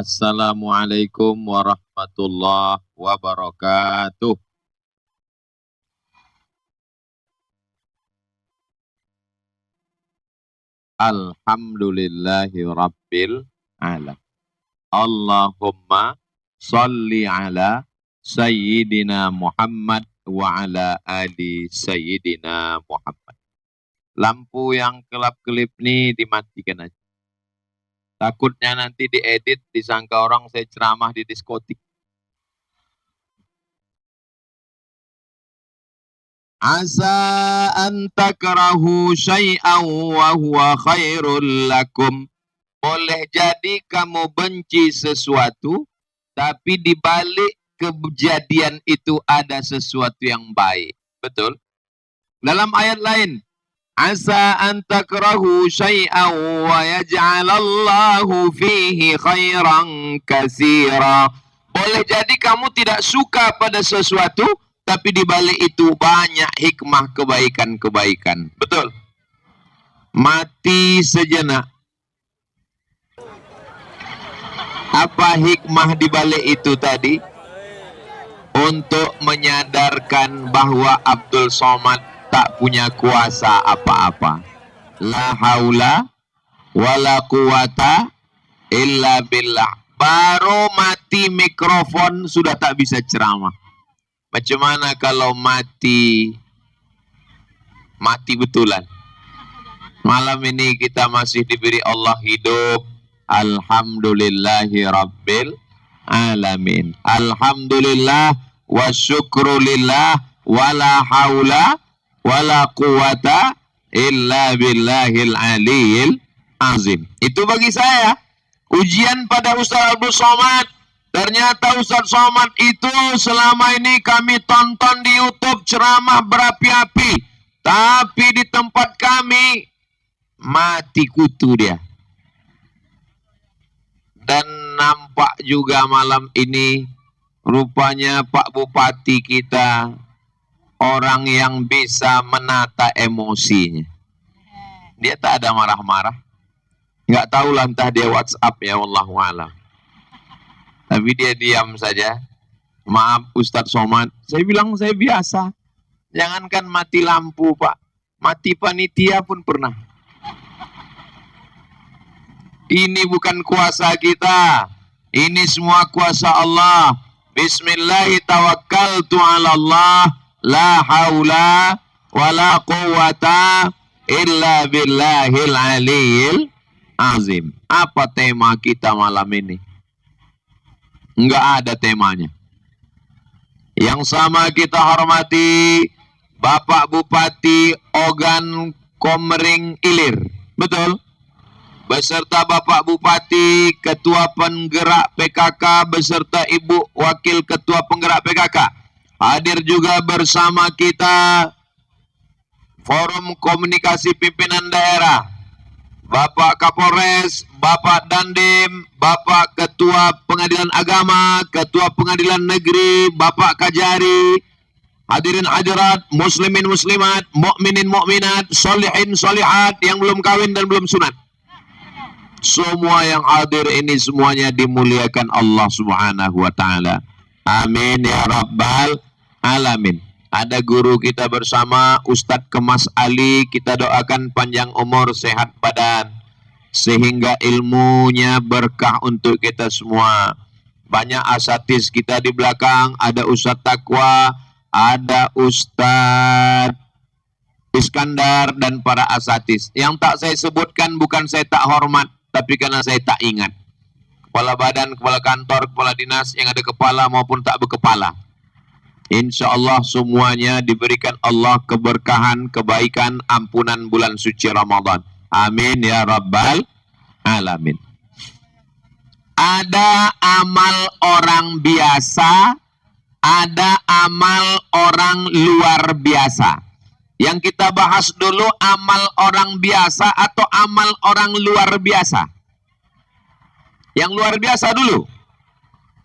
Assalamualaikum warahmatullahi wabarakatuh. Alhamdulillahi rabbil alamin. Allahumma salli ala Sayyidina Muhammad wa ala ali Sayyidina Muhammad. Lampu yang kelap-kelip nih dimatikan aja. Takutnya nanti diedit, disangka orang saya ceramah di diskotik. Asa an takrahu syai'an wa huwa khairul lakum. Boleh jadi kamu benci sesuatu, tapi di balik kejadian itu ada sesuatu yang baik. Betul? Dalam ayat lain, asa an takrahu syai'an wa yaj'alallahu fihi khairan katsira. Boleh jadi kamu tidak suka pada sesuatu, tapi di balik itu banyak hikmah kebaikan-kebaikan. Betul? Mati sejenak. Apa hikmah di balik itu tadi? Untuk menyadarkan bahwa Abdul Somad tak punya kuasa apa-apa. La haula wala quwata illa billah. Baru mati mikrofon sudah tak bisa ceramah. Macam mana kalau mati betulan? Malam ini kita masih diberi Allah hidup. Alhamdulillahi rabbil alamin. Alhamdulillah wa syukrulillah wala haula wala quwata illa billahil aliyil azim. Itu bagi saya ujian pada Ustaz Abdul Somad. Ternyata Ustaz Somad itu selama ini kami tonton di YouTube ceramah berapi-api, tapi di tempat kami mati kutu dia. Dan nampak juga malam ini rupanya Pak Bupati kita orang yang bisa menata emosinya. Dia tak ada marah-marah. Nggak tahu lah entah dia WhatsApp ya, wallahu a'lam. Tapi dia diam saja. Maaf Ustadz Somad, saya bilang saya biasa. Jangankan mati lampu Pak, mati panitia pun pernah. Ini bukan kuasa kita, ini semua kuasa Allah. Bismillahirrahmanirrahim. Ala Allah, la haula wa la quwata illa billahil aliyil azim. Apa tema kita malam ini? Enggak ada temanya. Yang sama kita hormati Bapak Bupati Ogan Komering Ilir. Betul? Beserta Bapak Bupati, Ketua Penggerak PKK, beserta Ibu Wakil Ketua Penggerak PKK. Hadir juga bersama kita Forum Komunikasi Pimpinan Daerah, Bapak Kapolres, Bapak Dandim, Bapak Ketua Pengadilan Agama, Ketua Pengadilan Negeri, Bapak Kajari, hadirin hadirat, muslimin muslimat, mukminin mukminat, solihin solihat yang belum kawin dan belum sunat. Semua yang hadir ini semuanya dimuliakan Allah Subhanahu wa taala. Amin ya rabbal alamin. Ada guru kita bersama Ustadz Kemas Ali, kita doakan panjang umur, sehat badan, sehingga ilmunya berkah untuk kita semua. Banyak asatiz kita di belakang, ada Ustadz Taqwa, ada Ustadz Iskandar dan para asatiz. Yang tak saya sebutkan bukan saya tak hormat, tapi karena saya tak ingat. Kepala badan, kepala kantor, kepala dinas yang ada kepala maupun tak berkepala. Insya Allah semuanya diberikan Allah keberkahan, kebaikan, ampunan bulan suci Ramadan. Amin ya rabbal alamin. Ada amal orang biasa, ada amal orang luar biasa. Yang kita bahas dulu amal orang biasa atau amal orang luar biasa. Yang luar biasa dulu.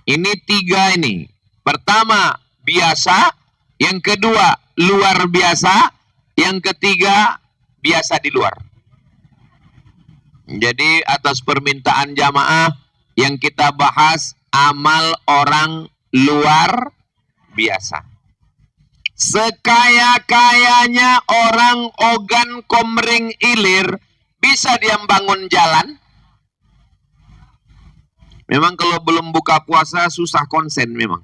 Ini tiga ini. Pertama biasa, yang kedua luar biasa, yang ketiga biasa di luar. Jadi atas permintaan jamaah Yang kita bahas amal orang luar biasa. Sekaya-kayanya orang ogan komering ilir, bisa dia bangun jalan? Memang kalau belum buka puasa susah konsen memang.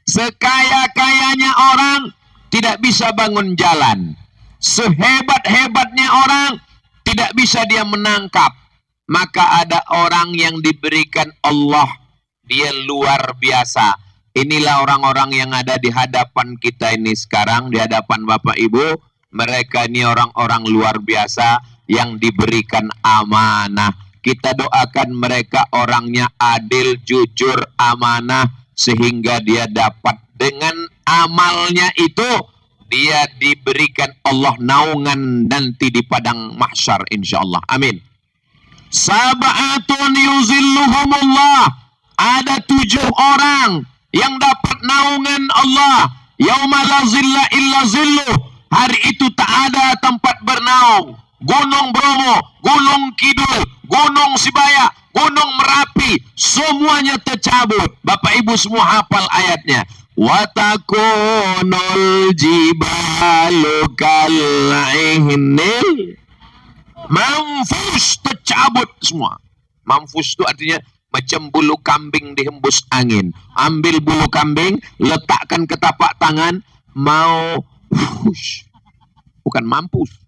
Sekaya-kayanya orang tidak bisa bangun jalan. Sehebat-hebatnya orang tidak bisa dia menangkap. Maka ada orang yang diberikan Allah, dia luar biasa. Inilah orang-orang yang ada di hadapan kita ini sekarang, di hadapan Bapak Ibu. Mereka ini orang-orang luar biasa yang diberikan amanah. Kita doakan mereka orangnya adil, jujur, amanah, sehingga dia dapat dengan amalnya itu, dia diberikan Allah naungan nanti di padang mahsyar insyaallah. Amin. Sab'atun yuzilluhumullah. Ada 7 orang yang dapat naungan Allah. Yauma la zilla illa zilluh. Hari itu tak ada tempat bernaung. Gunung Bromo, Gunung Kidul, Gunung Sibaya, Gunung Merapi, semuanya tercabut. Bapak Ibu semua hafal ayatnya. Watakunul jibalu kal'ihnil manfus, tercabut semua. Manfus itu artinya macam bulu kambing dihembus angin. Ambil bulu kambing, letakkan ke tapak tangan, mau fush. Bukan mampus.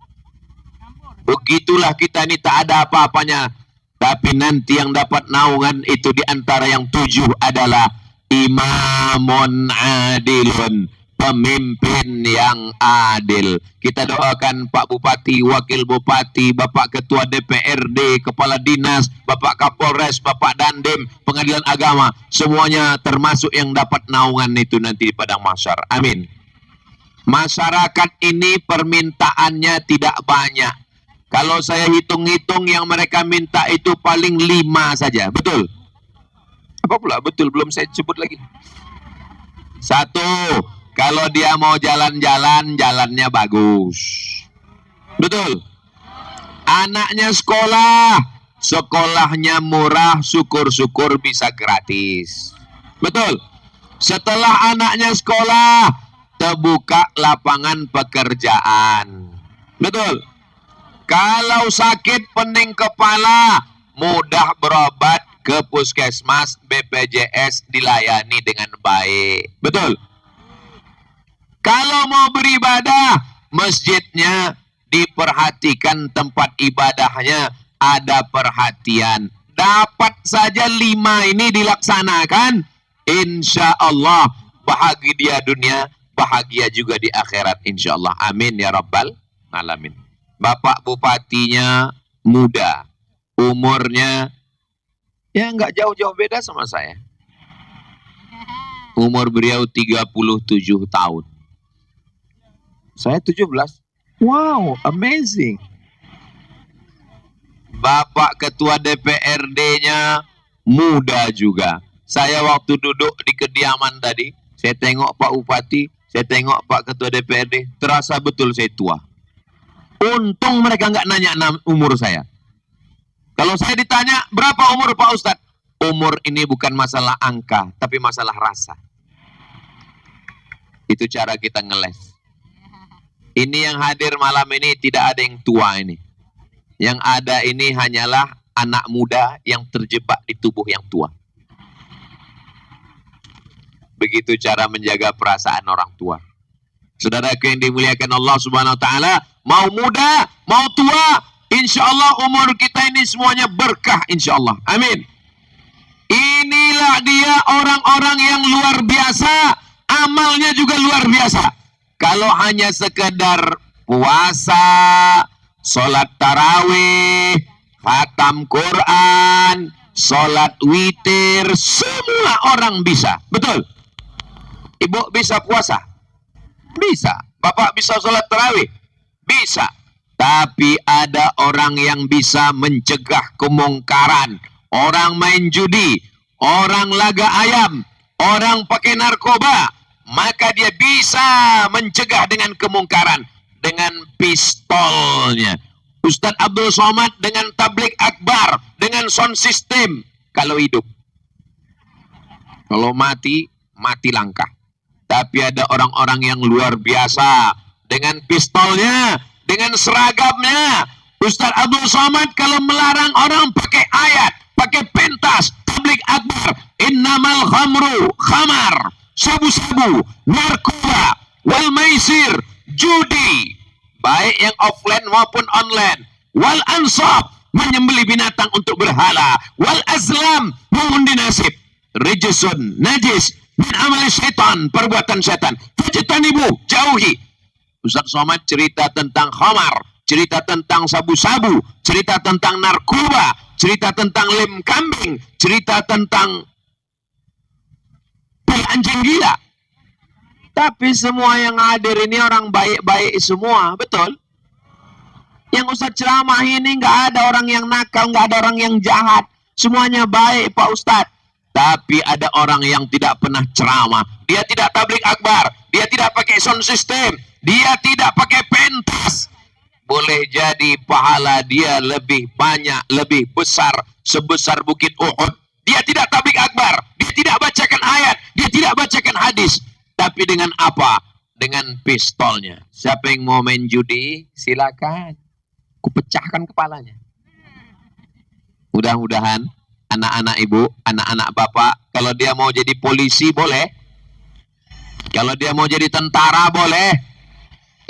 Begitulah kita ini tak ada apa-apanya. Tapi nanti yang dapat naungan itu di antara yang 7 adalah imamun adilun, pemimpin yang adil. Kita doakan Pak Bupati, Wakil Bupati, Bapak Ketua DPRD, Kepala Dinas, Bapak Kapolres, Bapak Dandim, Pengadilan Agama, semuanya termasuk yang dapat naungan itu nanti di padang mahsyar. Amin. Masyarakat ini permintaannya tidak banyak. Kalau saya hitung-hitung yang mereka minta itu paling 5 saja. Betul? Apa pula? Betul, belum saya sebut lagi. 1, kalau dia mau jalan-jalan, jalannya bagus. Betul? Anaknya sekolah, sekolahnya murah, syukur-syukur bisa gratis. Betul? Setelah anaknya sekolah, terbuka lapangan pekerjaan. Betul? Kalau sakit pening kepala, mudah berobat ke puskesmas, BPJS dilayani dengan baik. Betul? Kalau mau beribadah, masjidnya diperhatikan, tempat ibadahnya ada perhatian. Dapat saja 5 ini dilaksanakan, insya Allah bahagia dunia, bahagia juga di akhirat insya Allah. Amin ya rabbal alamin. Bapak Bupatinya muda, umurnya ya nggak jauh-jauh beda sama saya. Umur beliau 37 tahun. Saya 17. Wow, amazing. Bapak Ketua DPRD-nya muda juga. Saya waktu duduk di kediaman tadi, saya tengok Pak Bupati, saya tengok Pak Ketua DPRD, terasa betul saya tua. Untung mereka nggak nanya umur saya. Kalau saya ditanya, berapa umur Pak Ustadz? Umur ini bukan masalah angka, tapi masalah rasa. Itu cara kita ngeles. Ini yang hadir malam ini tidak ada yang tua ini. Yang ada ini hanyalah anak muda yang terjebak di tubuh yang tua. Begitu cara menjaga perasaan orang tua. Saudaraku yang dimuliakan Allah Subhanahu wa taala, mau muda, mau tua, insya Allah umur kita ini semuanya berkah insya Allah. Amin. Inilah dia orang-orang yang luar biasa, amalnya juga luar biasa. Kalau hanya sekedar puasa, sholat tarawih, khatam Quran, sholat witir, semua orang bisa. Betul? Ibu bisa puasa? Bisa. Bapak bisa sholat tarawih? Bisa. Tapi ada orang yang bisa mencegah kemungkaran. Orang main judi, orang laga ayam, orang pakai narkoba. Maka dia bisa mencegah dengan kemungkaran. Dengan pistolnya. Ustadz Abdul Somad dengan tablik akbar, dengan sound system. kalau hidup. Kalau mati, mati langkah. Tapi ada orang-orang yang luar biasa. Dengan pistolnya, dengan seragamnya. Ustaz Abdul Somad kalau melarang orang pakai ayat, pakai pentas, tablik akbar, innamal khamru, khamar, sabu-sabu, narkoba, wal maisir, judi, baik yang offline maupun online, wal ansab, menyembelih binatang untuk berhala, wal azlam, mengundi nasib, rijsun, najis, min amali syaitan, perbuatan syaitan, fajtanibu, jauhi. Ustaz Somad cerita tentang khamar, cerita tentang sabu-sabu, cerita tentang narkoba, cerita tentang lem kambing, cerita tentang pil anjing gila. Tapi semua yang hadir ini orang baik-baik semua, betul? Yang Ustaz ceramah ini nggak ada orang yang nakal, nggak ada orang yang jahat. Semuanya baik Pak Ustaz. Tapi ada orang yang tidak pernah ceramah. Dia tidak tablik akbar, dia tidak pakai sound system, dia tidak pakai pentas. Boleh jadi pahala dia lebih banyak, lebih besar, sebesar bukit Uhud. Dia tidak tablik akbar, dia tidak bacakan ayat, dia tidak bacakan hadis. Tapi dengan apa? Dengan pistolnya. Siapa yang mau main judi, silakan. Kupecahkan kepalanya. Mudah-mudahan anak-anak ibu, anak-anak bapak, kalau dia mau jadi polisi boleh. Kalau dia mau jadi tentara boleh.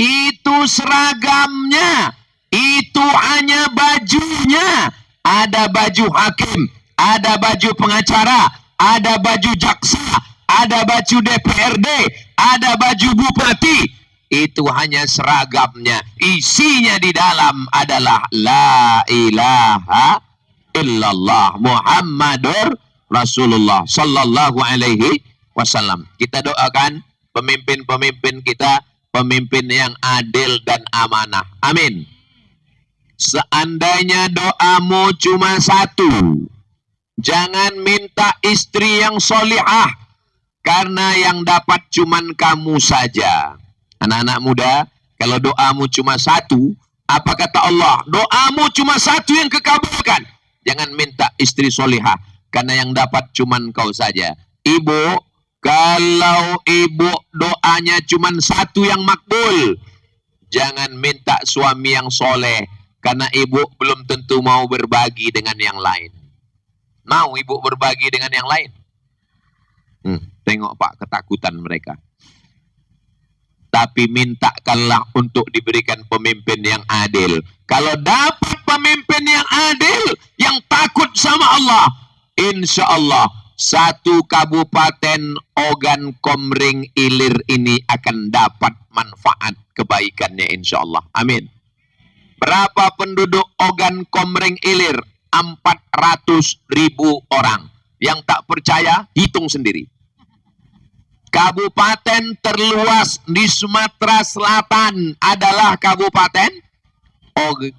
Itu seragamnya, itu hanya bajunya. Ada baju hakim, ada baju pengacara, ada baju jaksa, ada baju DPRD, ada baju bupati. Itu hanya seragamnya. Isinya di dalam adalah la ilaha illallah Muhammadur Rasulullah sallallahu alaihi wasallam. Kita doakan pemimpin-pemimpin kita, pemimpin yang adil dan amanah. Amin. Seandainya doamu cuma satu, jangan minta istri yang solihah, karena yang dapat cuman kamu saja. Anak-anak muda, kalau doamu cuma satu, apa kata Allah? Doamu cuma satu yang kekabulkan. Jangan minta istri solihah, karena yang dapat cuman kau saja. Ibu, kalau ibu doanya cuma satu yang makbul, jangan minta suami yang soleh, karena ibu belum tentu mau berbagi dengan yang lain. Mau ibu berbagi dengan yang lain? Tengok Pak, ketakutan mereka. Tapi mintakanlah untuk diberikan pemimpin yang adil. Kalau dapat pemimpin yang adil, yang takut sama Allah, insya Allah satu kabupaten Ogan Komering Ilir ini akan dapat manfaat kebaikannya insya Allah. Amin. Berapa penduduk Ogan Komering Ilir? 400.000 orang. Yang tak percaya, hitung sendiri. Kabupaten terluas di Sumatera Selatan adalah Kabupaten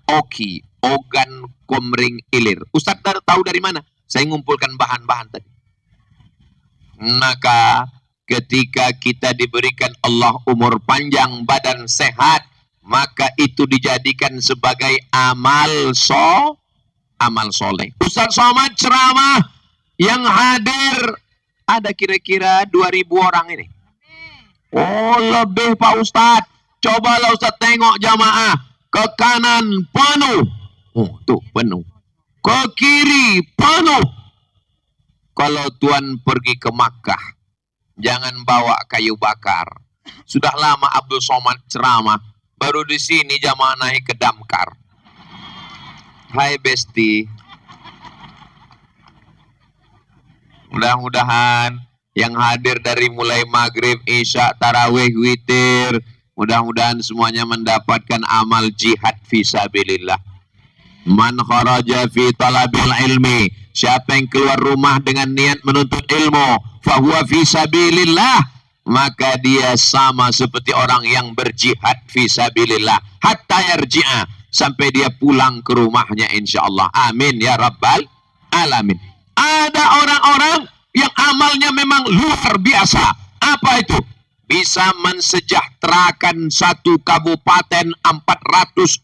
Oki, Ogan Komering Ilir. Ustadz tahu dari mana? Saya ngumpulkan bahan-bahan tadi. Maka ketika kita diberikan Allah umur panjang, badan sehat, maka itu dijadikan sebagai amal soleh. Ustaz Somad ceramah yang hadir ada kira-kira 2.000 orang ini. Oh, lebih Pak Ustadz. Cobalah Ustadz tengok jamaah. Ke kanan penuh. Oh, tuh penuh. Ke kiri penuh. Kalau Tuan pergi ke Makkah, jangan bawa kayu bakar. Sudah lama Abdul Somad ceramah. Baru di sini jamaah naik ke damkar. Hai Besti. Mudah-mudahan yang hadir dari mulai maghrib, isya, tarawih, witir, mudah-mudahan semuanya mendapatkan amal jihad fisabilillah. Man kharaja fi talabil ilmi, siapa yang keluar rumah dengan niat menuntut ilmu, fahuwa fisabilillah, maka dia sama seperti orang yang berjihad fisabilillah hatta yarji'a, sampai dia pulang ke rumahnya insyaallah. Amin ya rabbal alamin. Ada orang-orang yang amalnya memang luar biasa. Apa itu? Bisa mensejahterakan satu kabupaten 400.000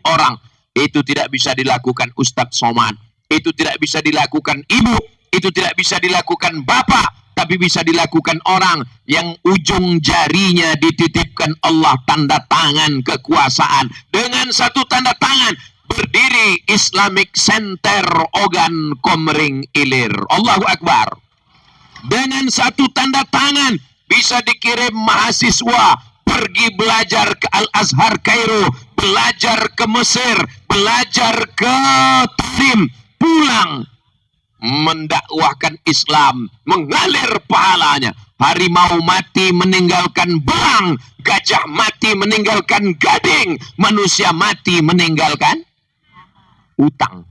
orang. Itu tidak bisa dilakukan Ustadz Somad. Itu tidak bisa dilakukan ibu, itu tidak bisa dilakukan bapak, tapi bisa dilakukan orang yang ujung jarinya dititipkan Allah tanda tangan kekuasaan. Dengan satu tanda tangan berdiri Islamic Center Ogan Komering Ilir. Allahu Akbar. Dengan satu tanda tangan bisa dikirim mahasiswa pergi belajar ke Al-Azhar Kairo, belajar ke Mesir, belajar ke Tarim, pulang mendakwahkan Islam, mengalir pahalanya. Harimau mati meninggalkan belang, gajah mati meninggalkan gading, manusia mati meninggalkan utang.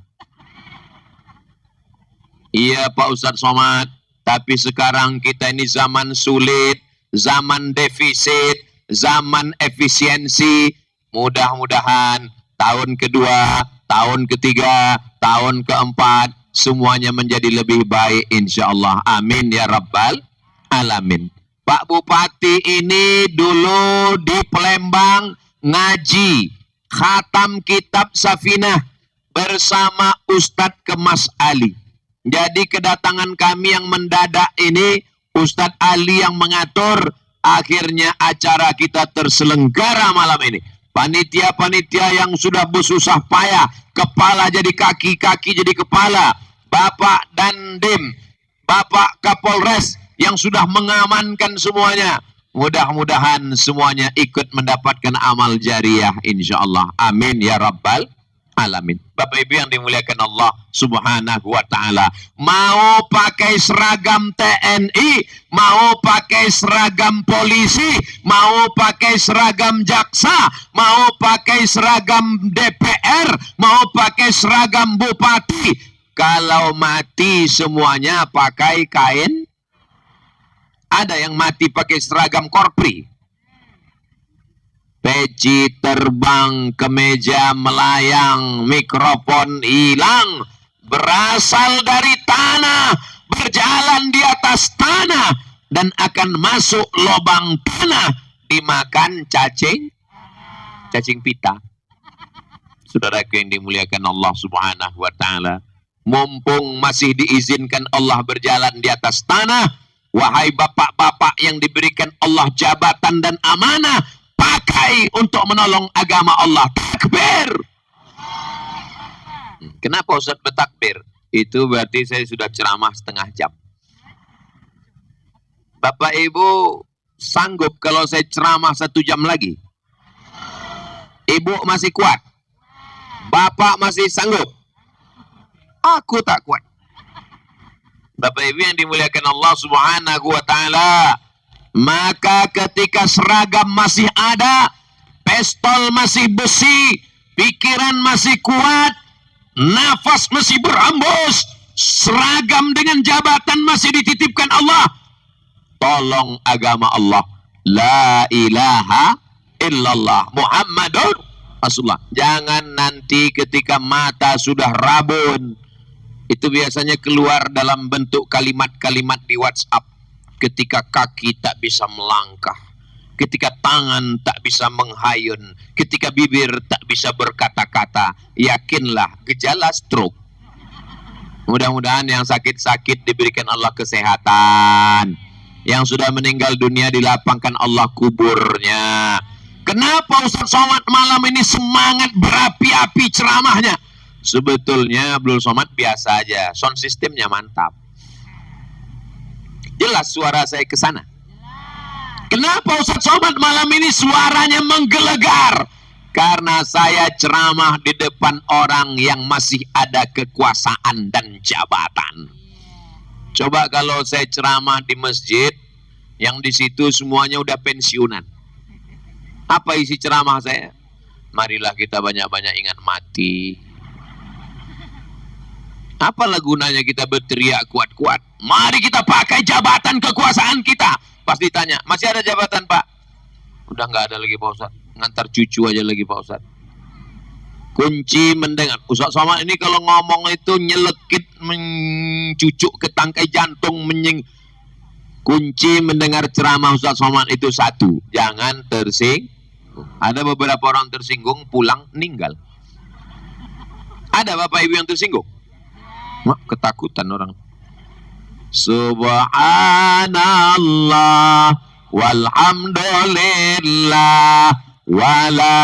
Iya Pak Ustadz Somad, tapi sekarang kita ini zaman sulit, zaman defisit, zaman efisiensi. Mudah-mudahan tahun kedua, tahun ketiga, tahun keempat semuanya menjadi lebih baik insyaallah. Amin ya rabbal alamin. Pak Bupati ini dulu di Palembang ngaji khatam kitab Safinah bersama Ustadz Kemas Ali. Jadi kedatangan kami yang mendadak ini, Ustadz Ali yang mengatur, akhirnya acara kita terselenggara malam ini. Panitia-panitia yang sudah bersusah payah, kepala jadi kaki, kaki jadi kepala, Bapak Dandim, Bapak Kapolres yang sudah mengamankan semuanya. Mudah-mudahan semuanya ikut mendapatkan amal jariah insyaallah. Amin ya rabbal alamin. Bapak Ibu yang dimuliakan Allah Subhanahu wa taala, mau pakai seragam TNI, mau pakai seragam polisi, mau pakai seragam jaksa, mau pakai seragam DPR, mau pakai seragam bupati, kalau mati semuanya pakai kain. Ada yang mati pakai seragam korpri, peci terbang, kemeja melayang, mikrofon hilang, berasal dari tanah, berjalan di atas tanah, dan akan masuk lubang tanah, dimakan cacing pita. Saudaraku yang dimuliakan Allah Subhanahu wa taala, mumpung masih diizinkan Allah berjalan di atas tanah, wahai bapak-bapak yang diberikan Allah jabatan dan amanah, pakai untuk menolong agama Allah. Takbir. Kenapa Ustaz bertakbir? Itu berarti saya sudah ceramah setengah jam. Bapak Ibu sanggup kalau saya ceramah 1 jam lagi? Ibu masih kuat? Bapak masih sanggup? Aku tak kuat. Bapak Ibu yang dimuliakan Allah Subhanahu wa taala, maka ketika seragam masih ada, pistol masih besi, pikiran masih kuat, nafas masih berhembus, seragam dengan jabatan masih dititipkan Allah, tolong agama Allah. La ilaha illallah Muhammadur Rasulullah. Jangan nanti ketika mata sudah rabun, itu biasanya keluar dalam bentuk kalimat-kalimat di WhatsApp. Ketika kaki tak bisa melangkah, ketika tangan tak bisa menghayun, ketika bibir tak bisa berkata-kata, yakinlah gejala stroke. Mudah-mudahan yang sakit-sakit diberikan Allah kesehatan, yang sudah meninggal dunia dilapangkan Allah kuburnya. Kenapa Ustaz Somad malam ini semangat berapi-api ceramahnya? Sebetulnya Abdul Somad biasa aja, sound systemnya mantap. Jelas suara saya ke sana. Kenapa Ustaz Somad malam ini suaranya menggelegar? Karena saya ceramah di depan orang yang masih ada kekuasaan dan jabatan. Coba kalau saya ceramah di masjid yang di situ semuanya udah pensiunan. Apa isi ceramah saya? Marilah kita banyak-banyak ingat mati. Apalah gunanya kita berteriak kuat-kuat? Mari kita pakai jabatan kekuasaan kita. Pasti tanya, masih ada jabatan Pak? Udah nggak ada lagi Pak Ustadz. Ngantar cucu aja lagi Pak Ustadz. Kunci mendengar. Ustadz Somad ini kalau ngomong itu nyelekit, mencucuk ke tangkai jantung, kunci mendengar ceramah Ustadz Somad itu satu, jangan tersinggung. Ada beberapa orang tersinggung pulang meninggal. Ada Bapak Ibu yang tersinggung? Wah, ketakutan orang. Subhanallah walhamdulillah wala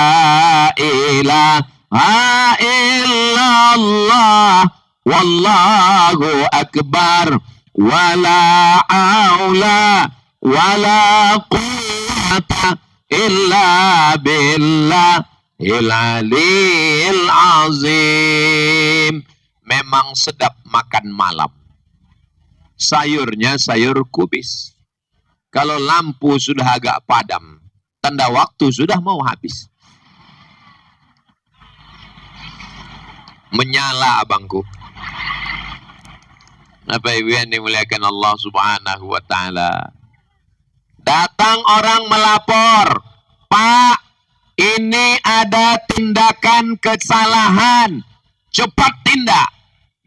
ilaha illallah wallahu akbar wala aula wala quwwata illa billah Al-Aliyil Azim. Memang sedap makan malam. Sayurnya sayur kubis. Kalau lampu sudah agak padam, tanda waktu sudah mau habis. Menyala abangku. Apa ibu yang dimuliakan Allah Subhanahu wa ta'ala. Datang orang melapor, Pak, ini ada tindakan kesalahan, cepat tindak.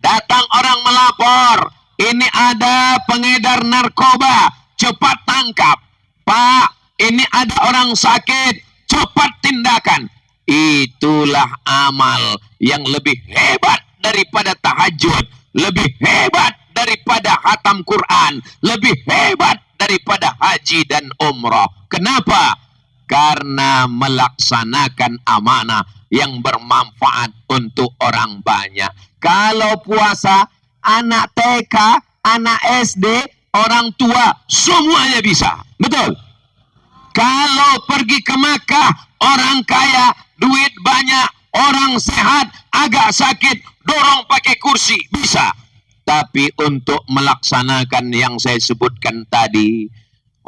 Datang orang melapor, ini ada pengedar narkoba, cepat tangkap. Pak, ini ada orang sakit, cepat tindakan. Itulah amal yang lebih hebat daripada tahajud, lebih hebat daripada khatam Quran, lebih hebat daripada haji dan umrah. Kenapa? Karena melaksanakan amanah yang bermanfaat untuk orang banyak. Kalau puasa, anak TK, anak SD, orang tua, semuanya bisa. Betul? Kalau pergi ke Makkah, orang kaya, duit banyak, orang sehat, agak sakit, dorong pakai kursi, bisa. Tapi untuk melaksanakan yang saya sebutkan tadi,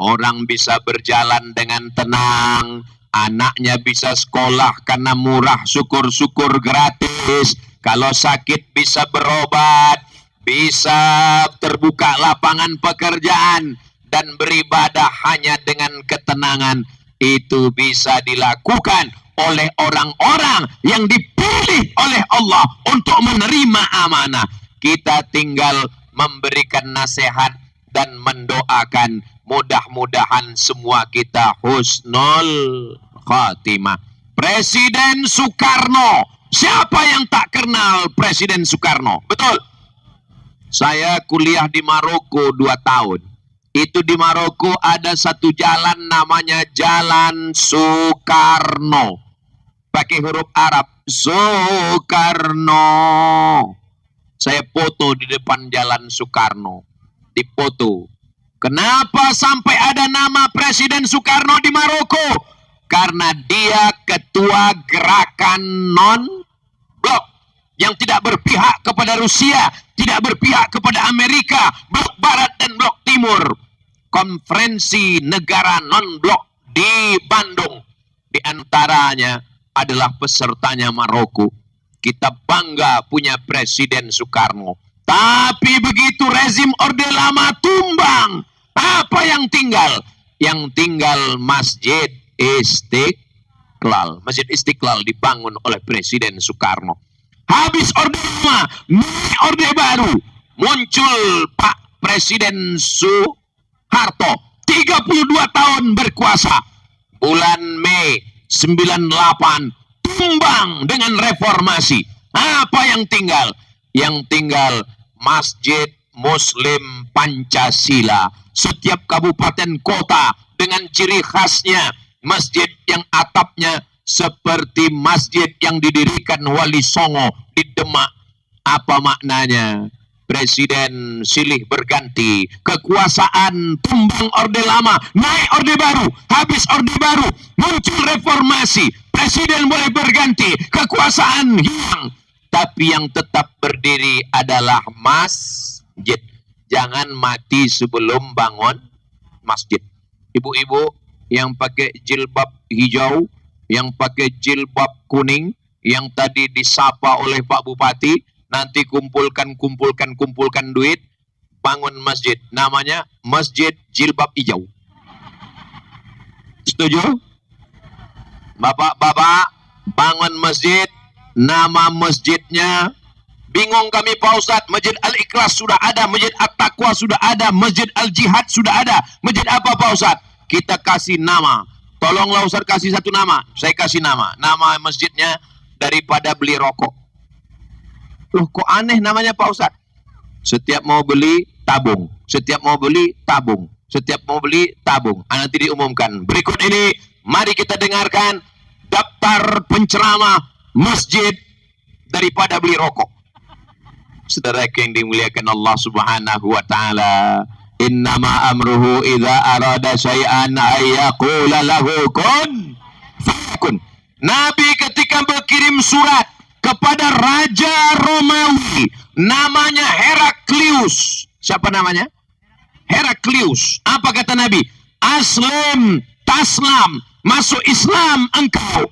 orang bisa berjalan dengan tenang, anaknya bisa sekolah karena murah, syukur-syukur gratis. Kalau sakit bisa berobat, bisa terbuka lapangan pekerjaan, dan beribadah hanya dengan ketenangan. Itu bisa dilakukan oleh orang-orang yang dipilih oleh Allah untuk menerima amanah. Kita tinggal memberikan nasihat dan mendoakan. Mudah-mudahan semua kita husnul khatimah. Presiden Soekarno. Siapa yang tak kenal Presiden Soekarno? Betul. Saya kuliah di Maroko 2 tahun. Itu di Maroko ada satu jalan namanya Jalan Soekarno. Pakai huruf Arab. Soekarno. Saya foto di depan Jalan Soekarno. Dipoto. Kenapa sampai ada nama Presiden Soekarno di Maroko? Karena dia ketua gerakan non-blok yang tidak berpihak kepada Rusia, tidak berpihak kepada Amerika, blok Barat dan blok Timur. Konferensi negara non-blok di Bandung. Di antaranya adalah pesertanya Maroko. Kita bangga punya Presiden Soekarno. Tapi begitu rezim Orde Lama tumbang, apa yang tinggal? Yang tinggal Masjid Istiqlal. Masjid Istiqlal dibangun oleh Presiden Soekarno. Habis Orde Lama, naik Orde Baru. Muncul Pak Presiden Soeharto. 32 tahun berkuasa. Bulan Mei 98 tumbang dengan reformasi. Apa yang tinggal? Yang tinggal Masjid Muslim Pancasila. Setiap kabupaten kota dengan ciri khasnya. Masjid yang atapnya seperti masjid yang didirikan Wali Songo di Demak. Apa maknanya? Presiden silih berganti, kekuasaan tumbang Orde Lama, naik Orde Baru, habis Orde Baru, muncul reformasi, presiden boleh berganti, kekuasaan hilang, tapi yang tetap berdiri adalah masjid. Jangan mati sebelum bangun masjid. Ibu-ibu yang pakai jilbab hijau, yang pakai jilbab kuning, yang tadi disapa oleh Pak Bupati, nanti kumpulkan duit, bangun masjid. Namanya Masjid Jilbab Hijau. Setuju? Bapak-bapak, bangun masjid. Nama masjidnya, bingung kami Pak Ustadz. Masjid Al-Ikhlas sudah ada, Masjid At-Taqwa sudah ada, Masjid Al-Jihad sudah ada. Masjid apa Pak Ustadz? Kita kasih nama. Tolonglah Ustadz kasih satu nama. Saya kasih nama. Nama masjidnya daripada beli rokok. Loh kok aneh namanya Pak Ustadz? Setiap mau beli, tabung. Setiap mau beli, tabung. Setiap mau beli, tabung. Nanti diumumkan. Berikut ini, mari kita dengarkan daftar penceramah masjid daripada beli rokok. Saudara yang dimuliakan Allah Subhanahu wa taala, innama amruhu idza arada syai'an ayyaqula lahu kun fayakun. Nabi ketika berkirim surat kepada Raja Romawi namanya Heraklius. Siapa namanya? Heraklius. Apa kata Nabi? Aslim taslam, masuk Islam engkau,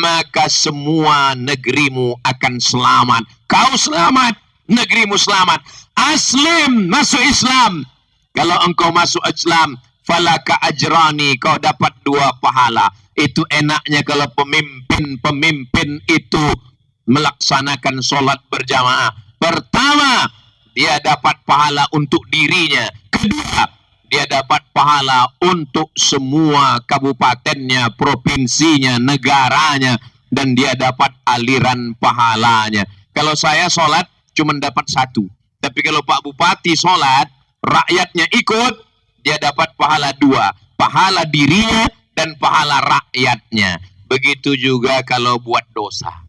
maka semua negerimu akan selamat. Kau selamat, negerimu selamat. Aslim, masuk Islam. Kalau engkau masuk Islam, falaka ajrani, kau dapat 2 pahala. Itu enaknya kalau pemimpin itu melaksanakan sholat berjamaah. Pertama, dia dapat pahala untuk dirinya. Kedua, dia dapat pahala untuk semua kabupatennya, provinsinya, negaranya, dan dia dapat aliran pahalanya. Kalau saya sholat cuma dapat 1, tapi kalau Pak Bupati sholat, rakyatnya ikut, dia dapat pahala 2, pahala dirinya dan pahala rakyatnya. Begitu juga kalau buat dosa,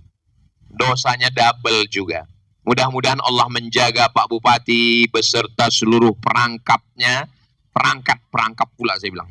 dosanya double juga. Mudah-mudahan Allah menjaga Pak Bupati beserta seluruh perangkapnya. Perangkat pula saya bilang.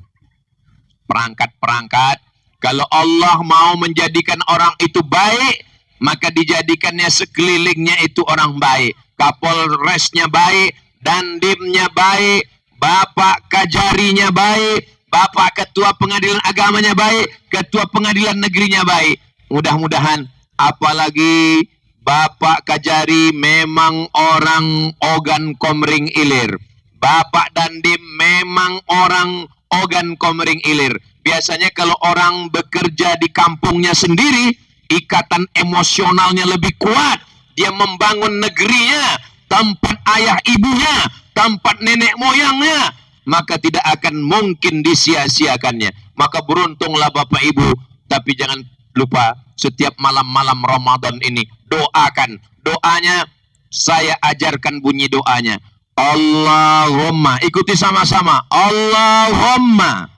Perangkat. Kalau Allah mau menjadikan orang itu baik, maka dijadikannya sekelilingnya itu orang baik. Kapolresnya baik, dandimnya baik, Bapak Kajarinya baik, Bapak Ketua Pengadilan Agamanya baik, Ketua Pengadilan Negerinya baik. Mudah-mudahan, apalagi Bapak Kajari memang orang Ogan Komering Ilir. Bapak Dandim memang orang Ogan Komering Ilir. Biasanya kalau orang bekerja di kampungnya sendiri, ikatan emosionalnya lebih kuat. Dia membangun negerinya, tempat ayah ibunya, tempat nenek moyangnya, maka tidak akan mungkin disia-siakannya. Maka beruntunglah Bapak Ibu. Tapi jangan lupa, setiap malam-malam Ramadan ini doakan. Doanya saya ajarkan bunyi doanya. Allahumma, ikuti sama-sama. Allahumma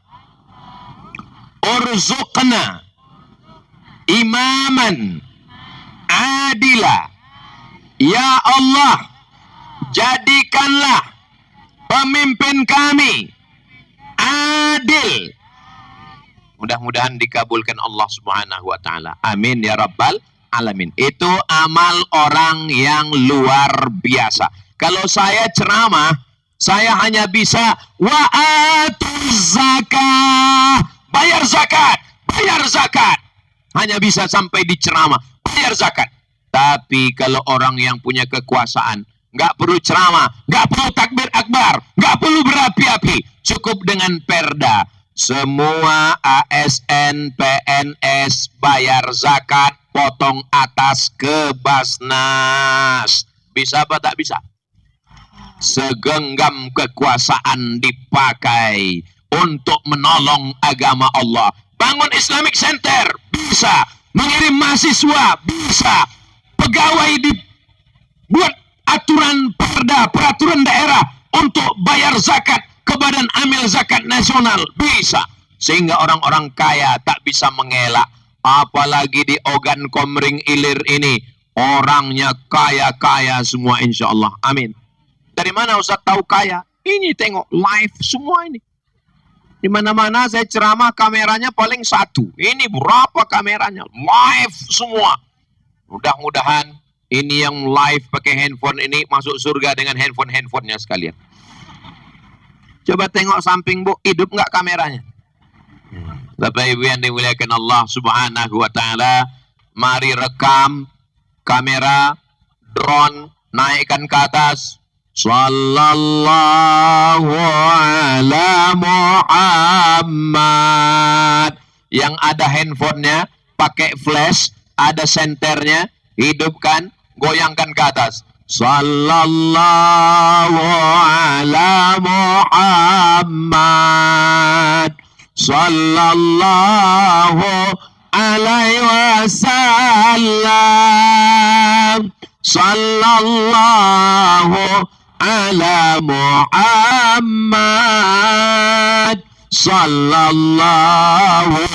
urzuqna imaman adila. Ya Allah, jadikanlah pemimpin kami adil. Mudah-mudahan dikabulkan Allah Subhanahu wa taala. Amin ya rabbal alamin. Itu amal orang yang luar biasa. Kalau saya ceramah, saya hanya bisa wa'atuz zakah, bayar zakat. Hanya bisa sampai di ceramah, bayar zakat. Tapi kalau orang yang punya kekuasaan, nggak perlu ceramah, nggak perlu takbir akbar, nggak perlu berapi-api, cukup dengan perda. Semua ASN, PNS bayar zakat, potong atas ke Basnas. Bisa apa tak bisa? Segenggam kekuasaan dipakai untuk menolong agama Allah. Bangun Islamic Center, bisa. Mengirim mahasiswa, bisa. Pegawai dibuat aturan perda, peraturan daerah untuk bayar zakat ke Badan Amil Zakat Nasional, bisa. Sehingga orang-orang kaya tak bisa mengelak. Apalagi di Ogan Komering Ilir ini, orangnya kaya-kaya semua insya Allah. Amin. Dari mana Ustaz tahu kaya? Ini tengok live semua ini. Di mana-mana saya ceramah kameranya paling 1. Ini berapa kameranya? Live semua. Mudah-mudahan ini yang live pakai handphone ini masuk surga dengan handphonenya sekalian. Coba tengok samping Bu, hidup nggak kameranya? Bapak Ibu yang dimuliakan Allah Subhanahu wa taala, mari rekam kamera drone, naikkan ke atas. Sallallahu ala Muhammad. Yang ada handphonenya pakai flash, ada senternya, hidupkan, goyangkan ke atas. Sallallahu ala Muhammad. Sallallahu alaihi wasallam. Sallallahu ala Muhammad sallallahu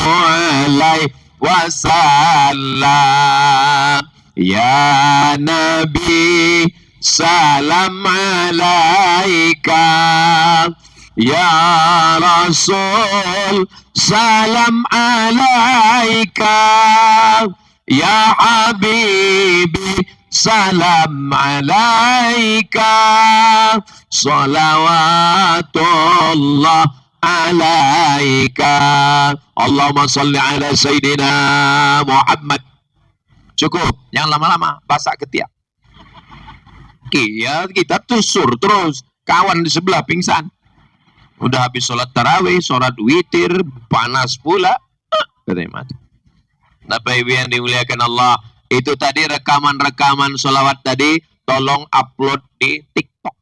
alaihi wasallam. Ya Nabi salam alaika, ya Rasul salam alaika, ya Habibi salam alaika, salawatullah alaika. Allahumma salli ala Sayyidina Muhammad. Cukup, jangan lama-lama, basak ketiak. Ya, kita tusur terus. Kawan di sebelah pingsan. Udah habis sholat tarawih, sholat witir, panas pula. Katanya mati. Bapak Ibu yang dimuliakan Allah, itu tadi rekaman-rekaman sholawat tadi, tolong upload di TikTok.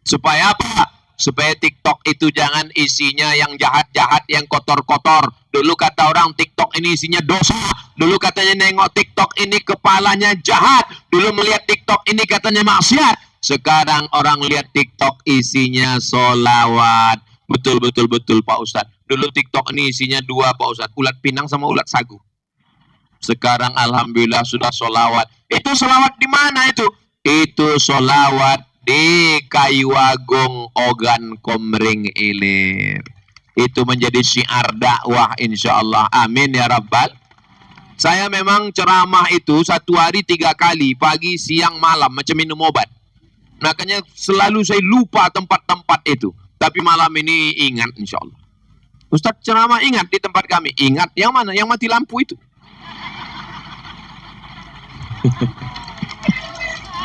Supaya apa? Supaya TikTok itu jangan isinya yang jahat-jahat, yang kotor-kotor. Dulu kata orang TikTok ini isinya dosa. Dulu katanya nengok TikTok ini kepalanya jahat. Dulu melihat TikTok ini katanya maksiat. Sekarang orang lihat TikTok isinya solawat. Betul Pak Ustadz. Dulu TikTok ini isinya dua Pak Ustadz. Ulat pinang sama ulat sagu. Sekarang alhamdulillah sudah solawat. Itu solawat di mana itu? Itu solawat di Kayu Agung Ogan Komering Ilir. Itu menjadi syiar dakwah insyaallah. Amin ya rabbal. Saya memang ceramah itu 1 hari 3 kali, pagi, siang, malam, macam minum obat. Makanya selalu saya lupa tempat-tempat itu. Tapi malam ini ingat insyaallah. Ustaz ceramah ingat di tempat kami. Ingat yang mana? Yang mati lampu itu.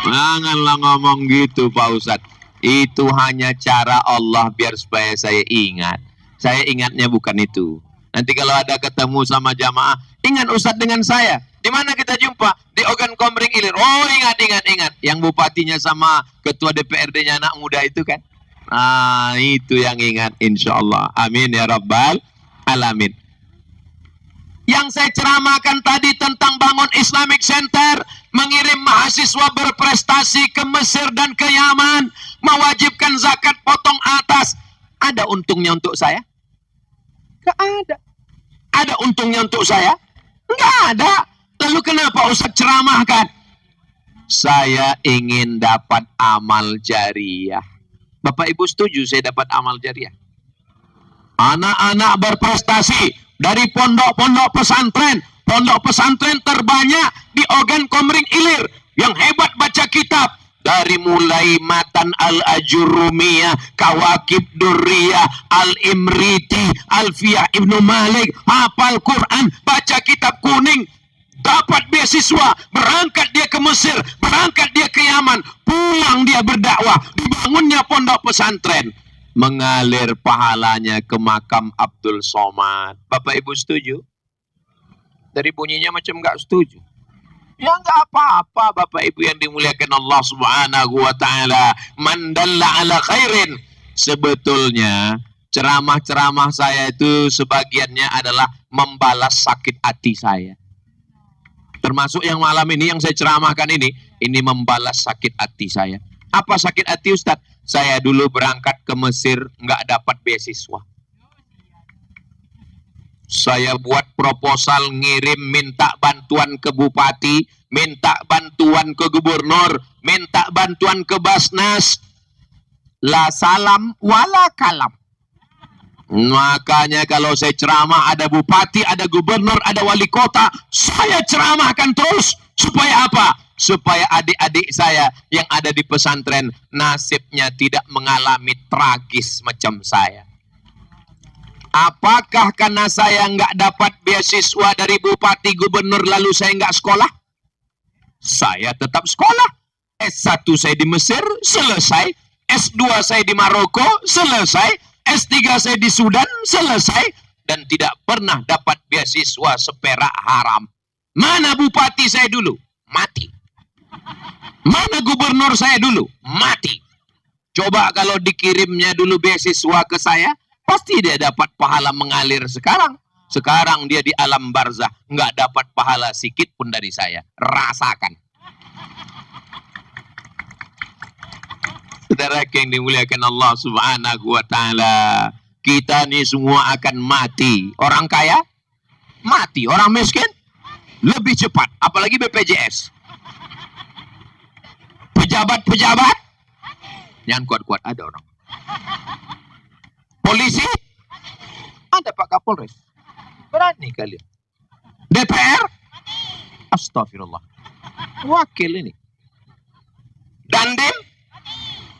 Janganlah ngomong gitu Pak Ustadz. Itu hanya cara Allah biar supaya saya ingat. Saya ingatnya bukan itu. Nanti kalau ada ketemu sama jamaah, ingat Ustadz dengan saya. Di mana kita jumpa? Di Ogan Komering Ilir. Oh ingat. Yang bupatinya sama ketua DPRD-nya anak muda itu kan. Itu yang ingat insyaallah. Amin ya rabbal alamin. Yang saya ceramahkan tadi tentang bangun Islamic Center, mengirim mahasiswa berprestasi ke Mesir dan ke Yaman, mewajibkan zakat potong atas. Ada untungnya untuk saya? Nggak ada. Ada untungnya untuk saya? Nggak ada. Lalu kenapa Ustaz ceramahkan? Saya ingin dapat amal jariah. Bapak Ibu setuju saya dapat amal jariah? Anak-anak berprestasi dari pondok-pondok pesantren terbanyak di Ogan Komering Ilir, yang hebat baca kitab, dari mulai Matan Al-Ajurumiyah, Kawakib Durriyah, Al-Imriti, Alfiyah Ibnu Malik, hafal Quran, baca kitab kuning, dapat beasiswa, berangkat dia ke Mesir, berangkat dia ke Yaman, pulang dia berdakwah, dibangunnya pondok pesantren, mengalir pahalanya ke makam Abdul Somad. Bapak Ibu setuju? Dari bunyinya macam nggak setuju. Ya nggak apa-apa Bapak Ibu yang dimuliakan Allah Subhanahu wa taala. Man dalla ala khairin. Sebetulnya ceramah-ceramah saya itu sebagiannya adalah membalas sakit hati saya. Termasuk yang malam ini yang saya ceramahkan ini membalas sakit hati saya. Apa sakit hati Ustadz? Saya dulu berangkat ke Mesir nggak dapat beasiswa. Saya buat proposal, ngirim, minta bantuan ke bupati, minta bantuan ke gubernur, minta bantuan ke Basnas. La salam wala kalam. Makanya kalau saya ceramah ada bupati, ada gubernur, ada wali kota, saya ceramahkan terus. Supaya apa? Supaya adik-adik saya yang ada di pesantren nasibnya tidak mengalami tragis macam saya. Apakah karena saya nggak dapat beasiswa dari bupati gubernur lalu saya nggak sekolah? Saya tetap sekolah. S1 saya di Mesir, selesai. S2 saya di Maroko, selesai. S3 saya di Sudan, selesai. Dan tidak pernah dapat beasiswa seperak haram. Mana bupati saya dulu? Mati. Mana gubernur saya dulu? Mati. Coba kalau dikirimnya dulu beasiswa ke saya, pasti dia dapat pahala mengalir sekarang. Sekarang dia di alam barzah, nggak dapat pahala sikit pun dari saya. Rasakan. Saudara yang dimuliakan Allah Subhanahu wa taala, kita ni semua akan mati. Orang kaya mati, orang miskin lebih cepat, apalagi BPJS. Pejabat-pejabat yang kuat-kuat ada orang. Polisi ada Pak Kapolres. Berani kalian. DPR astagfirullah. Wakil ini. Dandim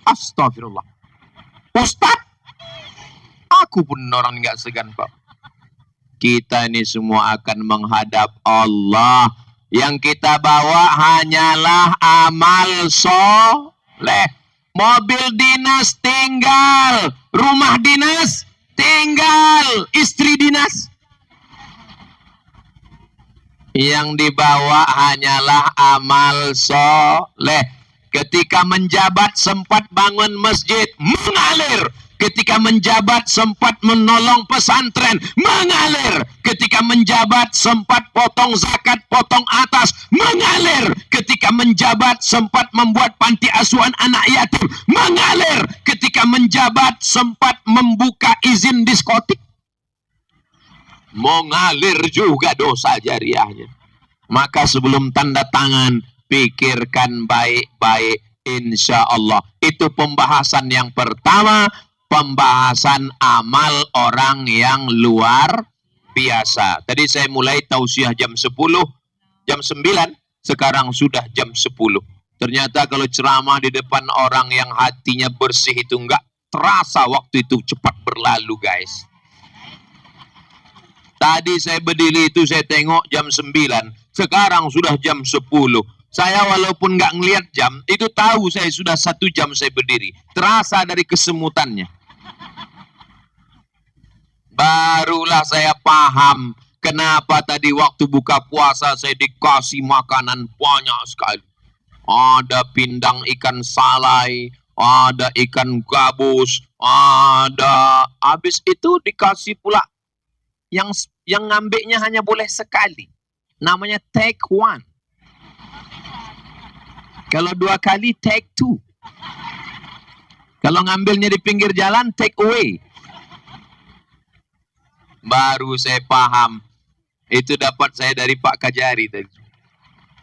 astagfirullah. Ustadz, aku pun orang nggak segan Pak. Kita ini semua akan menghadap Allah. Yang kita bawa hanyalah amal soleh. Mobil dinas tinggal, rumah dinas tinggal, istri dinas. Yang dibawa hanyalah amal soleh. Ketika menjabat sempat bangun masjid, mengalir. Ketika menjabat sempat menolong pesantren, mengalir. Ketika menjabat sempat potong zakat, potong atas, mengalir. Ketika menjabat sempat membuat panti asuhan anak yatim, mengalir. Ketika menjabat sempat membuka izin diskotik, mengalir juga dosa jariahnya. Maka sebelum tanda tangan, pikirkan baik-baik, insya Allah. Itu pembahasan yang pertama, pembahasan amal orang yang luar biasa. Tadi saya mulai tausiah jam 10, jam 9, sekarang sudah jam 10. Ternyata kalau ceramah di depan orang yang hatinya bersih itu enggak terasa waktu itu cepat berlalu, guys. Tadi saya berdiri itu saya tengok jam 9, sekarang sudah jam 10. Saya walaupun nggak ngelihat jam, itu tahu saya sudah 1 jam saya berdiri. Terasa dari kesemutannya. Barulah saya paham kenapa tadi waktu buka puasa saya dikasih makanan banyak sekali. Ada pindang ikan salai, ada ikan gabus, ada. Habis itu dikasih pula yang ngambilnya hanya boleh sekali. Namanya take one. Kalau 2 kali take 2. Kalau ngambilnya di pinggir jalan take away. Baru saya paham. Itu dapat saya dari Pak Kajari tadi.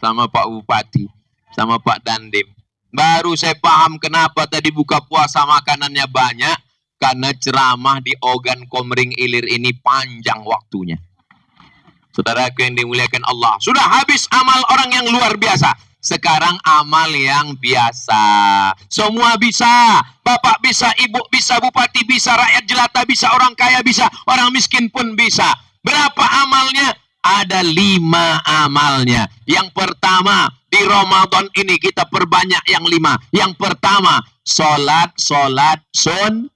Sama Pak Bupati. Sama Pak Dandim. Baru saya paham kenapa tadi buka puasa makanannya banyak. Karena ceramah di Ogan Komering Ilir ini panjang waktunya. Saudaraku yang dimuliakan Allah. Sudah habis amal orang yang luar biasa. Sekarang amal yang biasa. Semua bisa. Bapak bisa, ibu bisa, bupati bisa, rakyat jelata bisa, orang kaya bisa, orang miskin pun bisa. Berapa amalnya? Ada 5 amalnya. Yang pertama, di Ramadan ini kita perbanyak yang 5. Yang pertama, solat sun.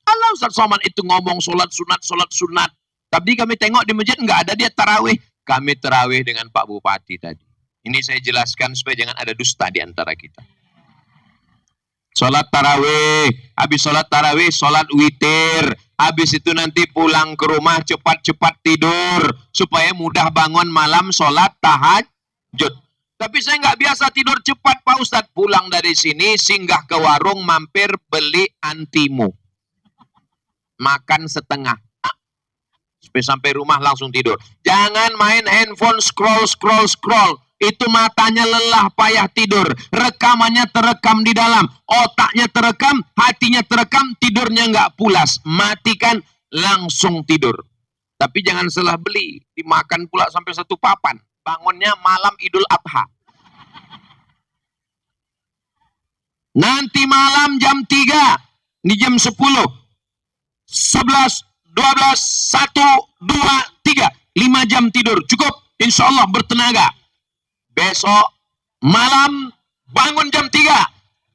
Allah Ustaz Somad itu ngomong solat sunat. Tapi kami tengok di masjid nggak ada dia tarawih. Kami tarawih dengan Pak Bupati tadi. Ini saya jelaskan supaya jangan ada dusta di antara kita. Sholat tarawih, habis sholat tarawih, sholat witir. Habis itu nanti pulang ke rumah cepat-cepat tidur. Supaya mudah bangun malam sholat tahajud. Tapi saya nggak biasa tidur cepat Pak Ustadz. Pulang dari sini, singgah ke warung, mampir beli antimu. Makan setengah. Sampai rumah langsung tidur. Jangan main handphone scroll. Itu matanya lelah, payah tidur. Rekamannya terekam di dalam. Otaknya terekam, hatinya terekam, tidurnya nggak pulas. Matikan, langsung tidur. Tapi jangan salah beli. Dimakan pula sampai 1 papan. Bangunnya malam Idul Adha. Nanti malam jam 3. Ini jam 10. 11, 12, 1, 2, 3. 5 jam tidur. Cukup. Insya Allah bertenaga. Besok malam bangun jam 3.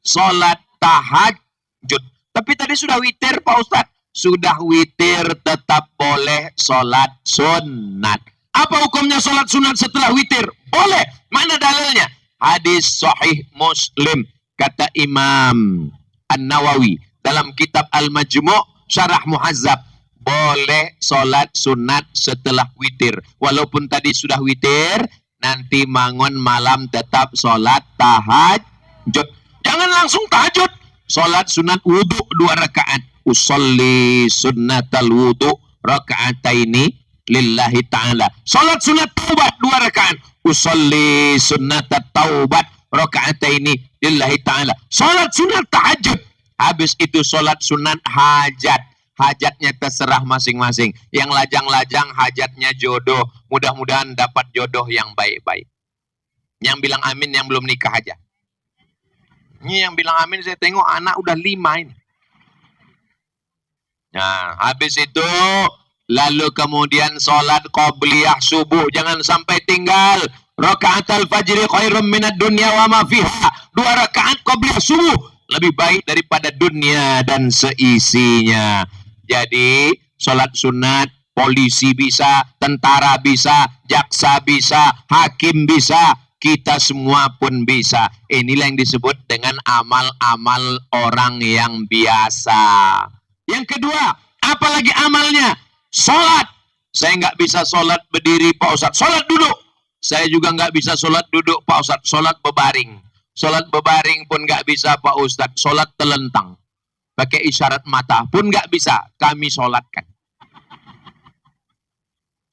Sholat tahajud. Tapi tadi sudah witir Pak Ustadz. Sudah witir tetap boleh sholat sunat. Apa hukumnya sholat sunat setelah witir? Boleh. Mana dalilnya? Hadis sahih Muslim. Kata Imam An-Nawawi dalam kitab Al-Majmu' Syarah Muhazzab. Boleh sholat sunat setelah witir. Walaupun tadi sudah witir, nanti bangun malam tetap sholat tahajud. Jangan langsung tahajud. Salat sunat wudu 2 rakaat. Usolli sunnatal wudu rakaataini lillahi ta'ala. Salat sunat taubat 2 rakaat. Usolli sunnatat taubat rakaataini lillahi ta'ala. Salat sunat tahajud. Habis itu salat sunat hajat. Hajatnya terserah masing-masing. Yang lajang-lajang hajatnya jodoh. Mudah-mudahan dapat jodoh yang baik-baik. Yang bilang amin yang belum nikah aja. Ini yang bilang amin saya tengok anak udah 5 ini. Nah, habis itu lalu kemudian sholat qobliyah subuh. Jangan sampai tinggal. Rakaat al-fajri khairum minad dunya wa ma fiha. 2 rakaat qobliyah subuh lebih baik daripada dunia dan seisinya. Jadi sholat sunat, polisi bisa, tentara bisa, jaksa bisa, hakim bisa, kita semua pun bisa. Inilah yang disebut dengan amal-amal orang yang biasa. Yang kedua, apalagi amalnya? Sholat. Saya nggak bisa sholat berdiri Pak Ustadz. Sholat duduk. Saya juga nggak bisa sholat duduk Pak Ustadz. Sholat bebaring. Sholat bebaring pun nggak bisa Pak Ustadz. Sholat telentang. Pakai isyarat mata pun nggak bisa. Kami sholatkan.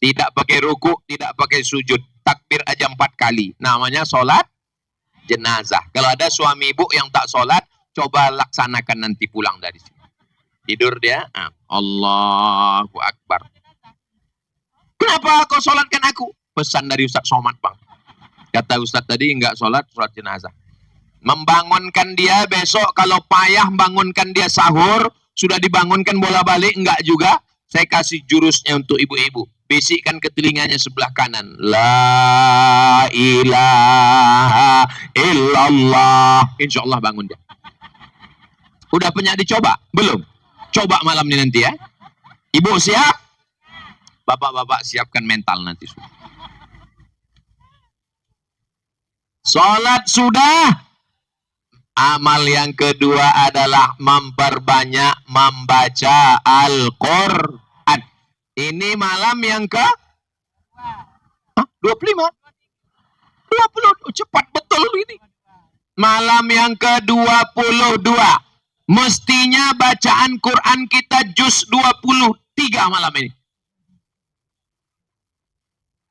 Tidak pakai ruku, tidak pakai sujud. Takbir aja 4 kali. Namanya sholat jenazah. Kalau ada suami ibu yang tak sholat, coba laksanakan nanti pulang dari sini. Tidur dia, Allahu Akbar. Kenapa kau sholatkan aku? Pesan dari Ustaz Somad, Bang. Kata Ustaz tadi enggak sholat jenazah. Membangunkan dia besok, kalau payah bangunkan dia sahur, sudah dibangunkan bola balik, enggak juga. Saya kasih jurusnya untuk ibu-ibu. Bisikkan ke telinganya sebelah kanan. La ilaha illallah. Insya Allah bangun dia. Udah pernah dicoba? Belum? Coba malam ini nanti ya. Ibu siap? Bapak-bapak siapkan mental nanti. Sholat sudah. Amal yang kedua adalah memperbanyak membaca Al-Quran. Ini malam yang ke 25? 20, cepat betul ini. Malam yang ke-22. Mestinya bacaan Quran kita juz 23 malam ini.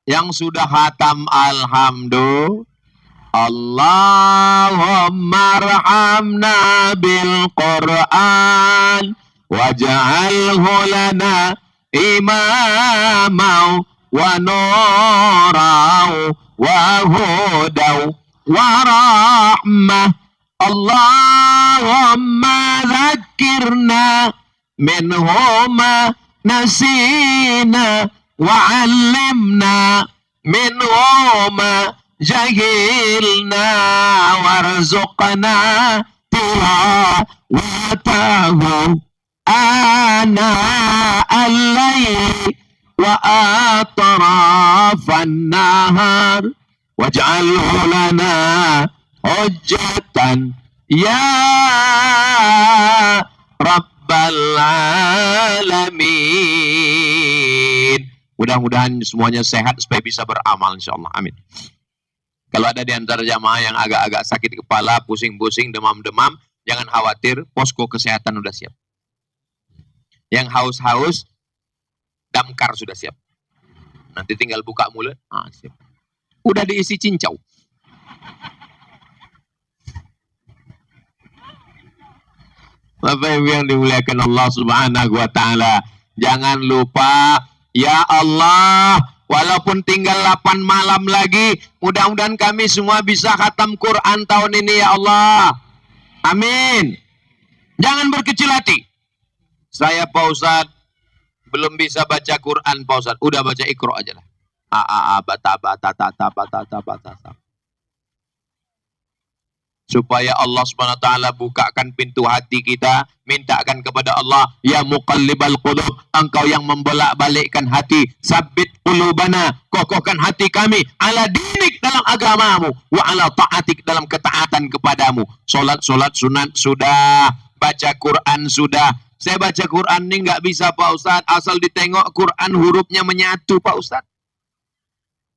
Yang sudah khatam alhamdulillah. Allahumma arhamna bil Quran waj'alhu lana imamau wa nurau wa hudau wa rahmah. Allahumma zakirna minhuma nasina wa alimna minhuma jahilna warzuqna tilawatahu ana al-layli wa atrafan nahar waj'alhu lana hujjatan ya rabbal alamin. Mudah-mudahan semuanya sehat supaya bisa beramal insyaallah. Amin. Kalau ada di antara jamaah yang agak-agak sakit kepala, pusing-pusing, demam-demam, jangan khawatir, posko kesehatan sudah siap. Yang haus-haus, damkar sudah siap. Nanti tinggal buka mulut, siap. Udah diisi cincau. Bapak Ibu yang dimuliakan Allah Subhanahu wa Ta'ala, jangan lupa, ya Allah, walaupun tinggal 8 malam lagi, mudah-mudahan kami semua bisa khatam Quran tahun ini ya Allah. Amin. Jangan berkecil hati. Saya Pak Ustadz belum bisa baca Quran Pak Ustadz. Udah baca Iqra aja lah. Supaya Allah SWT bukakan pintu hati kita, mintakan kepada Allah, ya muqallibal qulub, engkau yang membolak-balikkan hati, sabbit qulubana, kokohkan hati kami, ala dinik dalam agamamu, wa ala ta'atik dalam ketaatan kepadamu. Solat sunat sudah, baca Quran sudah. Saya baca Quran ini nggak bisa Pak Ustadz, asal ditengok Quran hurufnya menyatu Pak Ustadz.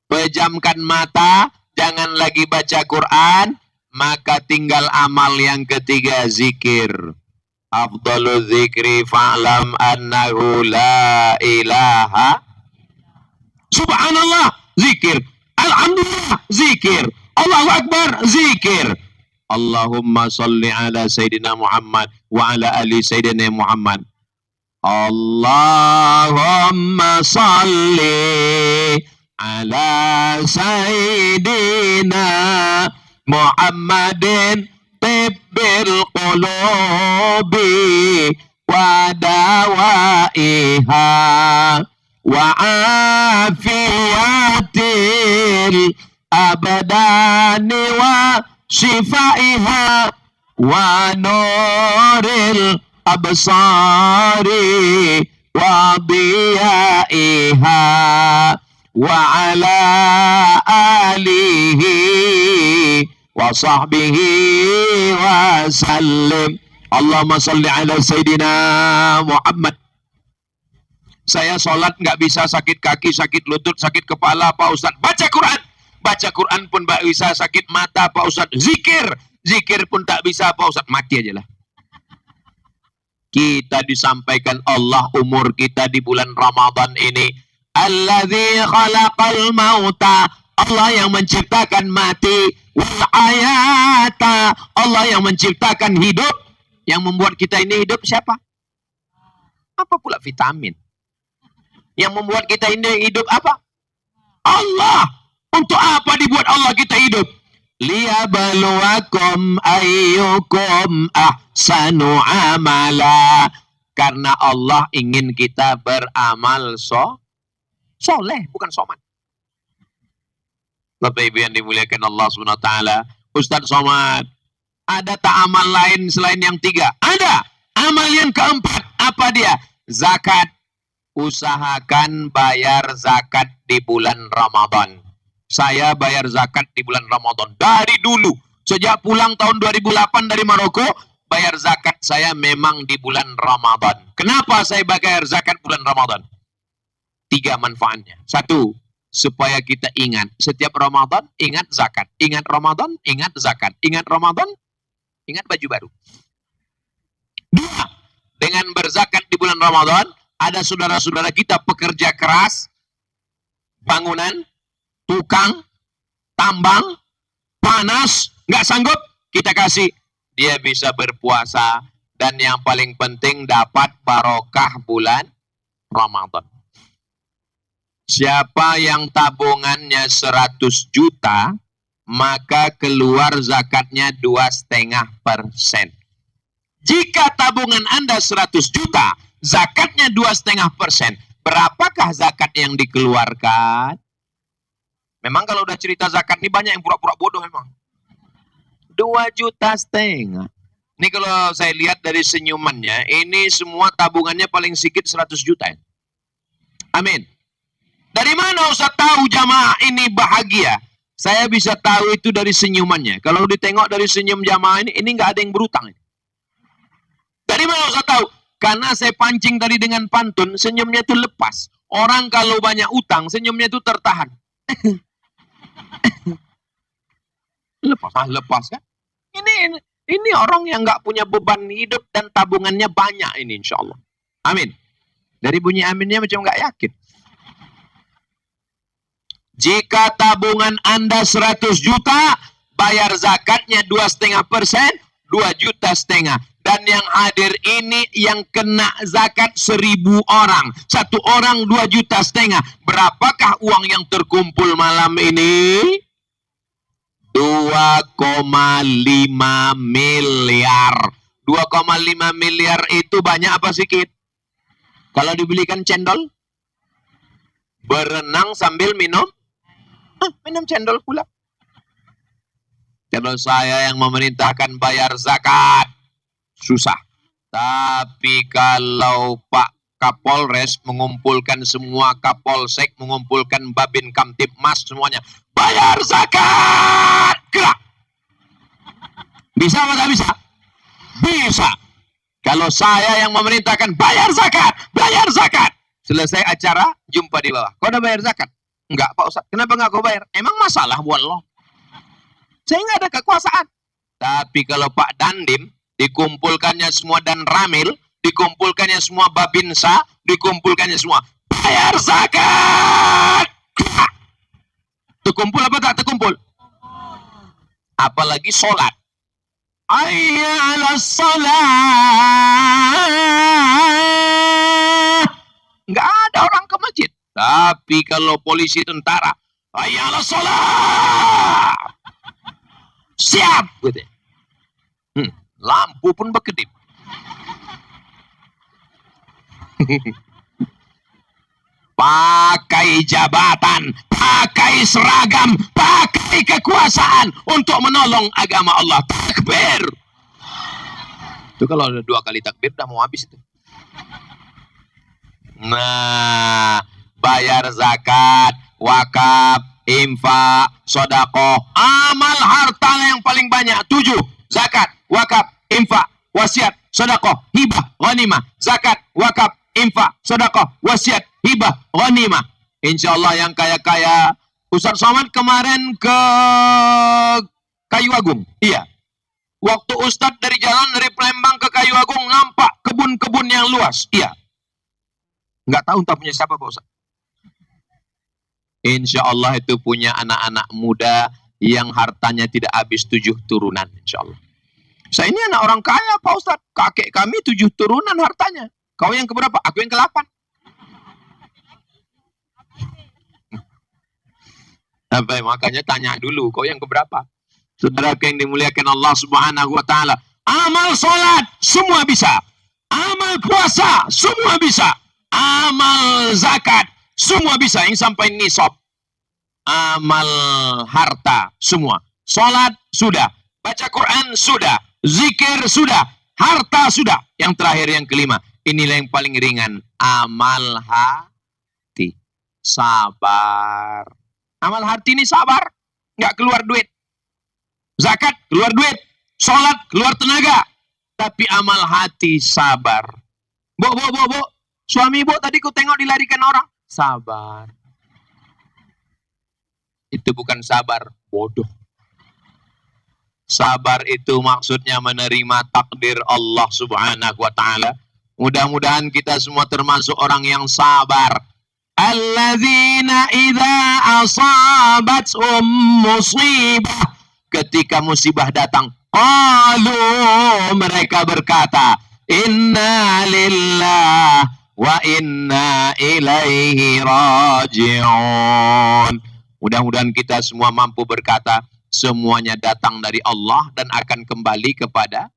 Pejamkan mata, jangan lagi baca Quran, maka tinggal amal yang ketiga, zikir. Afdalu zikri fa'lam annahu la ilaha. Subhanallah, zikir. Alhamdulillah, zikir. Allahu Akbar, zikir. Allahumma salli ala Sayyidina Muhammad wa ala ali Sayyidina Muhammad. Allahumma salli ala Sayyidina Muhammadin tibbil qulubi wa dawaiha wa afiyatil abdani wa shifaiha wa nuril absari wa diyaiha wa ala alihi wa sahbihi wa sallim. Allahumma salli ala Sayyidina Muhammad. Saya sholat nggak bisa, sakit kaki, sakit lutut, sakit kepala, Pak Ustadz. Baca Quran. Baca Quran pun nggak bisa, sakit mata, Pak Ustadz. Zikir. Zikir pun tak bisa, Pak Ustadz. Mati aja lah. Kita disampaikan Allah umur kita di bulan Ramadan ini. Alladzi khalaqal mauta. Allah yang menciptakan mati. Wal hayata. Allah yang menciptakan hidup. Yang membuat kita ini hidup siapa? Apa pula vitamin? Yang membuat kita ini hidup apa? Allah. Untuk apa dibuat Allah kita hidup? Liyabluwakum ayyukum ahsanu amala. Karena Allah ingin kita beramal soleh, bukan soman. Bapak Ibu yang dimuliakan Allah SWT. Ustadz Somad, ada tak amal lain selain yang tiga? Ada. Amal yang keempat, apa dia? Zakat. Usahakan bayar zakat di bulan Ramadan. Saya bayar zakat di bulan Ramadan. Dari dulu. Sejak pulang tahun 2008 dari Maroko, bayar zakat saya memang di bulan Ramadan. Kenapa saya bayar zakat bulan Ramadan? 3 manfaatnya. 1, supaya kita ingat. Setiap Ramadan, ingat zakat. Ingat Ramadan, ingat zakat. Ingat Ramadan, ingat baju baru. 2, dengan berzakat di bulan Ramadan, ada saudara-saudara kita pekerja keras, bangunan, tukang, tambang, panas, nggak sanggup, kita kasih. Dia bisa berpuasa, dan yang paling penting dapat barokah bulan Ramadan. Siapa yang tabungannya 100 juta, maka keluar zakatnya 2,5%. Jika tabungan Anda 100 juta, zakatnya 2,5%. Berapakah zakat yang dikeluarkan? Memang kalau udah cerita zakat ini banyak yang pura-pura bodoh memang. 2,5 juta. Ini kalau saya lihat dari senyumannya, ini semua tabungannya paling sedikit 100 juta. Amin. Dari mana Ustaz tahu jamaah ini bahagia? Saya bisa tahu itu dari senyumannya. Kalau ditengok dari senyum jamaah ini nggak ada yang berutang. Dari mana Ustaz tahu? Karena saya pancing tadi dengan pantun, senyumnya itu lepas. Orang kalau banyak utang, senyumnya itu tertahan. Lepas kan? Ini orang yang nggak punya beban hidup dan tabungannya banyak ini insya Allah. Amin. Dari bunyi aminnya macam nggak yakin. Jika tabungan Anda 100 juta, bayar zakatnya 2,5%, 2,5 juta. Dan yang hadir ini yang kena zakat 1.000 orang. 1 orang 2,5 juta. Berapakah uang yang terkumpul malam ini? 2,5 miliar. 2,5 miliar itu banyak apa sedikit? Kalau dibelikan cendol? Berenang sambil minum? Minum cendol pula. Kalau saya yang memerintahkan bayar zakat, susah. Tapi kalau Pak Kapolres mengumpulkan semua Kapolsek, mengumpulkan Babin Kamtibmas semuanya, bayar zakat, gerak. Bisa atau tak bisa? Bisa. Kalau saya yang memerintahkan bayar zakat, bayar zakat. Selesai acara, jumpa di bawah. Kau udah bayar zakat? Enggak Pak Ustaz. Kenapa enggak kau bayar? Emang masalah buat lo? Saya enggak ada kekuasaan. Tapi kalau Pak Dandim, dikumpulkannya semua dan Ramil, dikumpulkannya semua Babinsa, dikumpulkannya semua. Bayar zakat! Terkumpul apa tak terkumpul? Apalagi sholat. Hayya 'alas shalah. Nggak ada orang ke masjid. Tapi kalau polisi tentara, hayya 'alas shalah. Siap gitu. Lampu pun berkedip. Pakai jabatan, pakai seragam, pakai kekuasaan untuk menolong agama Allah. Takbir. Itu kalau ada 2 kali takbir udah mau habis itu. Nah, bayar zakat, wakaf, infak, sedekah, amal harta yang paling banyak 7. Zakat, wakaf, infak, wasiat, sedekah, hibah, ghanimah. Zakat, wakaf, infak, sedekah, wasiat, hibah, ghanimah. Insyaallah yang kaya-kaya. Ustaz Somad kemarin ke Kayu Agung. Iya. Waktu Ustaz dari jalan dari Palembang ke Kayu Agung nampak kebun-kebun yang luas. Iya. Nggak tahu entah punya siapa Pak Ustaz. Insyaallah itu punya anak-anak muda yang hartanya tidak habis 7 turunan. Insyaallah. Saya ini anak orang kaya Pak Ustaz. Kakek kami 7 turunan hartanya. Kau yang keberapa? Aku yang ke-8. Makanya tanya dulu, kau yang keberapa? Saudara yang dimuliakan Allah Subhanahu wa taala. Amal salat semua bisa. Amal puasa semua bisa. Amal zakat semua bisa yang sampai nisab. Amal harta semua. Salat sudah, baca Quran sudah, zikir sudah, harta sudah. Yang terakhir yang kelima, inilah yang paling ringan, amal hati. Sabar. Amal hati ini sabar, nggak keluar duit. Zakat keluar duit, sholat keluar tenaga. Tapi amal hati sabar. Bu, suami bu tadi ku tengok dilarikan orang. Sabar. Itu bukan sabar, bodoh. Sabar itu maksudnya menerima takdir Allah Subhanahu wa taala. Mudah-mudahan kita semua termasuk orang yang sabar. Alladzina idza asabathum musibah, ketika musibah datang, qalu, mereka berkata, inna lillah wa inna ilaihi raji'un. Mudah-mudahan kita semua mampu berkata, semuanya datang dari Allah dan akan kembali kepada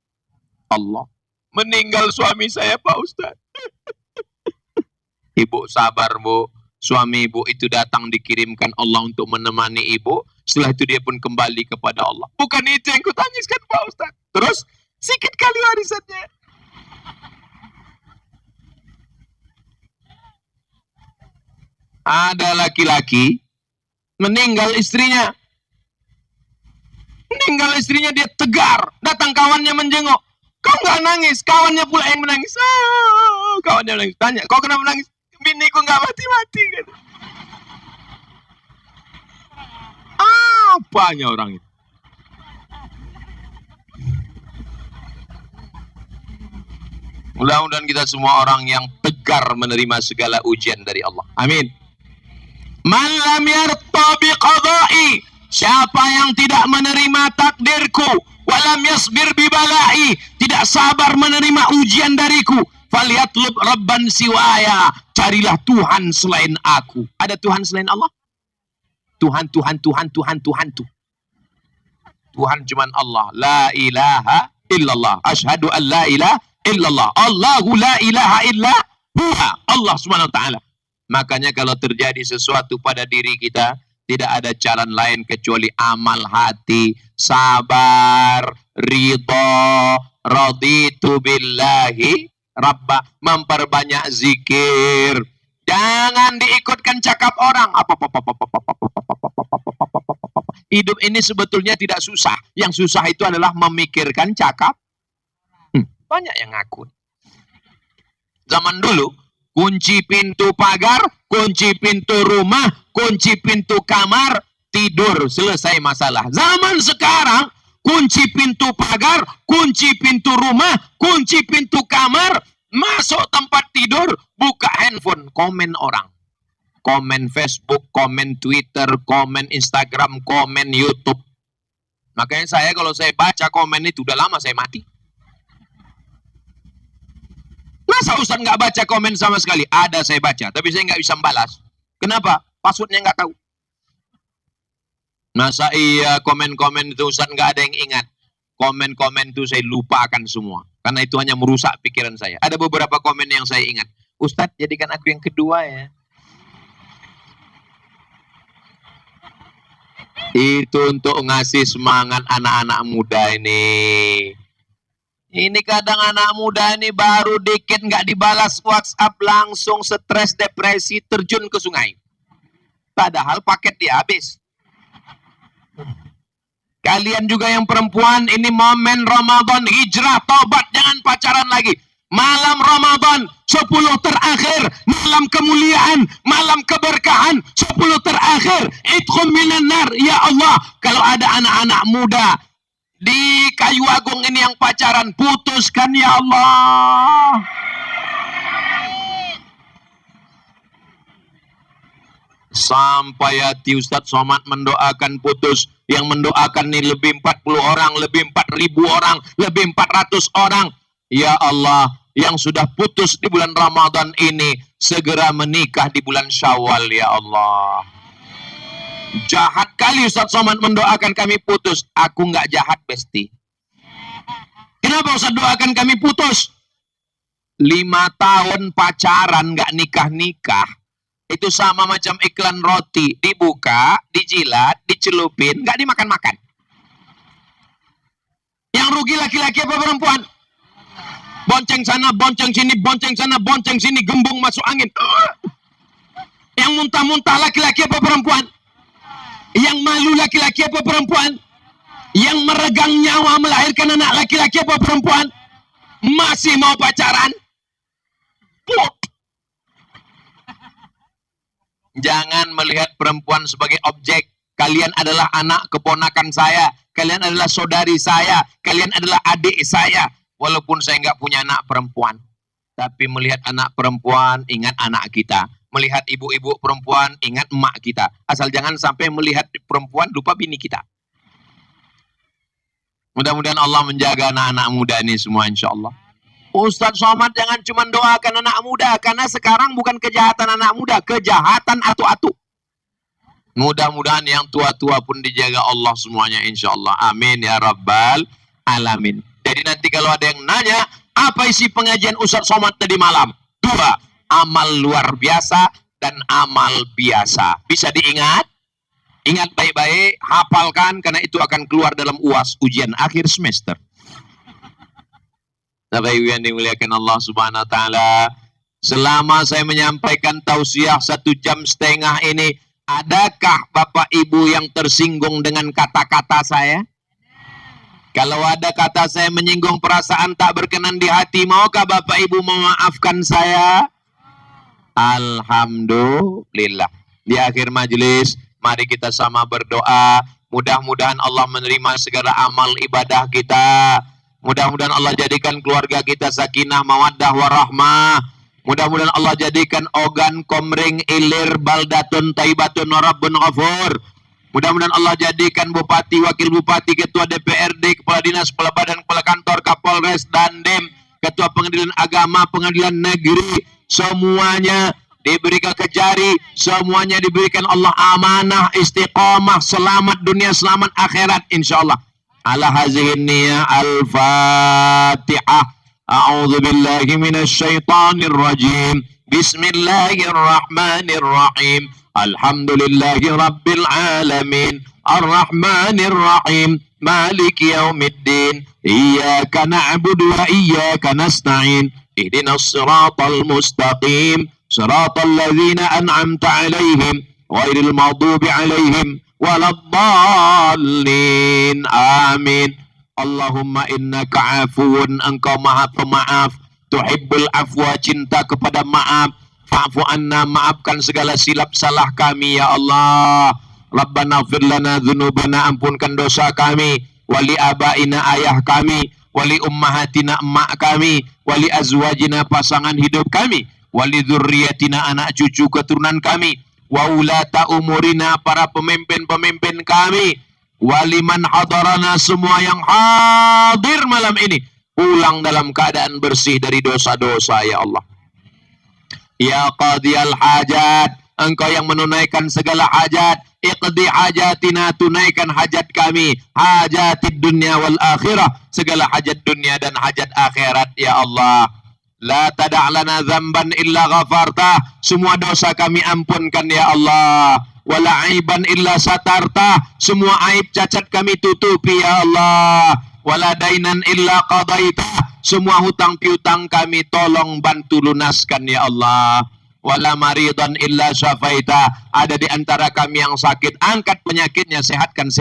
Allah. Meninggal suami saya Pak Ustaz. Ibu sabar bu, suami ibu itu datang dikirimkan Allah untuk menemani ibu. Setelah itu dia pun kembali kepada Allah. Bukan itu yang kutangiskan Pak Ustaz. Terus sikit kali warisannya. Ada laki-laki meninggal istrinya. Meninggal istrinya, dia tegar. Datang kawannya menjenguk. Kau nggak nangis, kawannya pula yang menangis. Kawannya menangis. Tanya, kau kenapa menangis? Biniku nggak mati-mati kan. Apanya orang itu? Mudah-mudahan kita semua orang yang tegar menerima segala ujian dari Allah. Amin. Man lam yarta biqada'i, siapa yang tidak menerima takdirku, walam yasbir bibalai, tidak sabar menerima ujian dariku, falyatlub rabban siwaya, carilah Tuhan selain aku. Ada Tuhan selain Allah? Tuhan tuh. Tuhan cuman Allah. La ilaha illallah. Asyhadu an la ilaha illallah. Allahu la ilaha illa huwa. Allah subhanahu wa ta'ala. Makanya kalau terjadi sesuatu pada diri kita, tidak ada jalan lain kecuali amal hati, sabar, ridha, raditu billahi rabba, memperbanyak zikir. Jangan diikutkan cakap orang. Hidup ini sebetulnya tidak susah. Yang susah itu adalah memikirkan cakap. Banyak yang ngaku. Zaman dulu, kunci pintu pagar, kunci pintu rumah, kunci pintu kamar, tidur, selesai masalah. Zaman sekarang, kunci pintu pagar, kunci pintu rumah, kunci pintu kamar, masuk tempat tidur, buka handphone, komen orang. Komen Facebook, komen Twitter, komen Instagram, komen YouTube. Makanya saya kalau saya baca komen itu udah lama saya mati. Masa Ustaz nggak baca komen sama sekali? Ada saya baca, tapi saya nggak bisa membalas. Kenapa? Passwordnya nggak tahu. Masa iya komen-komen itu Ustaz nggak ada yang ingat? Komen-komen itu saya lupakan semua. Karena itu hanya merusak pikiran saya. Ada beberapa komen yang saya ingat. Ustaz jadikan aku yang kedua ya. Itu untuk ngasih semangat anak-anak muda ini. Ini kadang anak muda ini baru dikit nggak dibalas WhatsApp langsung stres, depresi, terjun ke sungai. Padahal paket dia habis. Kalian juga yang perempuan, ini momen Ramadan, hijrah, tobat, jangan pacaran lagi. Malam Ramadan, 10 terakhir, malam kemuliaan, malam keberkahan, 10 terakhir, idkhul minan nar, ya Allah. Kalau ada anak-anak muda di Kayu Agung ini yang pacaran, putuskan ya Allah. Sampai hati Ustadz Somad mendoakan putus. Yang mendoakan ini lebih 40 orang, lebih 4.000 orang, lebih 400 orang. Ya Allah, yang sudah putus di bulan Ramadan ini, segera menikah di bulan Syawal ya Allah. Jahat kali Ustadz Somad mendoakan kami putus. Aku nggak jahat, Besti. Kenapa Ustadz doakan kami putus? 5 tahun pacaran nggak nikah-nikah. Itu sama macam iklan roti, dibuka, dijilat, dicelupin, nggak dimakan-makan. Yang rugi laki-laki apa perempuan? Bonceng sana, bonceng sini, bonceng sana, bonceng sini, gembung masuk angin. Yang muntah-muntah laki-laki apa perempuan? Yang malu laki-laki apa perempuan? Yang meregang nyawa melahirkan anak laki-laki apa perempuan? Masih mau pacaran? Put. Jangan melihat perempuan sebagai objek. Kalian adalah anak keponakan saya. Kalian adalah saudari saya. Kalian adalah adik saya. Walaupun saya nggak punya anak perempuan. Tapi melihat anak perempuan, ingat anak kita. Melihat ibu-ibu perempuan, ingat emak kita. Asal jangan sampai melihat perempuan, lupa bini kita. Mudah-mudahan Allah menjaga anak-anak muda ini semua insya Allah. Ustadz Somad jangan cuma doakan anak muda, karena sekarang bukan kejahatan anak muda, kejahatan atu-atu. Mudah-mudahan yang tua-tua pun dijaga Allah semuanya insya Allah. Amin ya rabbal alamin. Jadi nanti kalau ada yang nanya, apa isi pengajian Ustadz Somad tadi malam? 2, amal luar biasa dan amal biasa. Bisa diingat? Ingat baik-baik, hafalkan, karena itu akan keluar dalam UAS, ujian akhir semester. Bapak Ibu yang dimuliakan Allah Subhanahu wa taala, selama saya menyampaikan tausiah 1,5 jam ini, adakah Bapak Ibu yang tersinggung dengan kata-kata saya? Kalau ada kata saya menyinggung perasaan tak berkenan di hati, maukah Bapak Ibu memaafkan saya? Alhamdulillah. Di akhir majelis, mari kita sama berdoa. Mudah-mudahan Allah menerima segala amal ibadah kita. Mudah-mudahan Allah jadikan keluarga kita sakinah, mawaddah, warahmah. Mudah-mudahan Allah jadikan Ogan, Komering, Ilir, Baldatun, Taibatun, Rabbun Ghafur. Mudah-mudahan Allah jadikan Bupati, Wakil Bupati, Ketua DPRD, Kepala Dinas, Kepala Badan, Kepala Kantor, Kapolres, Dandim, Ketua Pengadilan Agama, Pengadilan Negeri, semuanya diberikan kejari, semuanya diberikan Allah amanah, istiqamah, selamat dunia, selamat akhirat insyaallah. Ala hazihin niyah al-Fatihah. A'udzu billahi minasy syaithanir rajim. Bismillahirrahmanirrahim. Alhamdulillahi rabbil alamin. Ar-Rahmanir Rahim. Maliki yaumiddin. Iyyaka na'budu wa iyyaka nasta'in. Ihdinas siratal mustaqim. Siratal ladzina an'amta 'alaihim ghairil maghdubi 'alaihim waladdallin. Amin. Allahumma innaka afuun, engkau maha pemaaf, tuhibbul afwa, cinta kepada maaf. Fa'fu anna, maafkan segala silap salah kami ya Allah. Rabbana ighfir lana dzunubana, ampunkan dosa kami. wali abaina ayah kami, wali ummahatina emak kami, wali azwajina pasangan hidup kami, wali dzurriyyatina anak cucu keturunan kami, wa ulata umurina para pemimpin-pemimpin kami, waliman hadarana semua yang hadir malam ini, pulang dalam keadaan bersih dari dosa-dosa ya Allah. Ya qadiyal hajat, engkau yang menunaikan segala hajat, iqdi hajatina, tunaikan hajat kami, hajatid dunya wal akhirah, segala hajat dunia dan hajat akhirat ya Allah. La tada'lana dzamban illa ghafartah, semua dosa kami ampunkan ya Allah. Wala aiban illa satartah, semua aib cacat kami tutupi ya Allah. Wala dainan illa qadaitah, semua hutang piutang kami tolong bantu lunaskan ya Allah. Wala maridan illa syafaitah, ada di antara kami yang sakit, angkat penyakitnya, sehatkan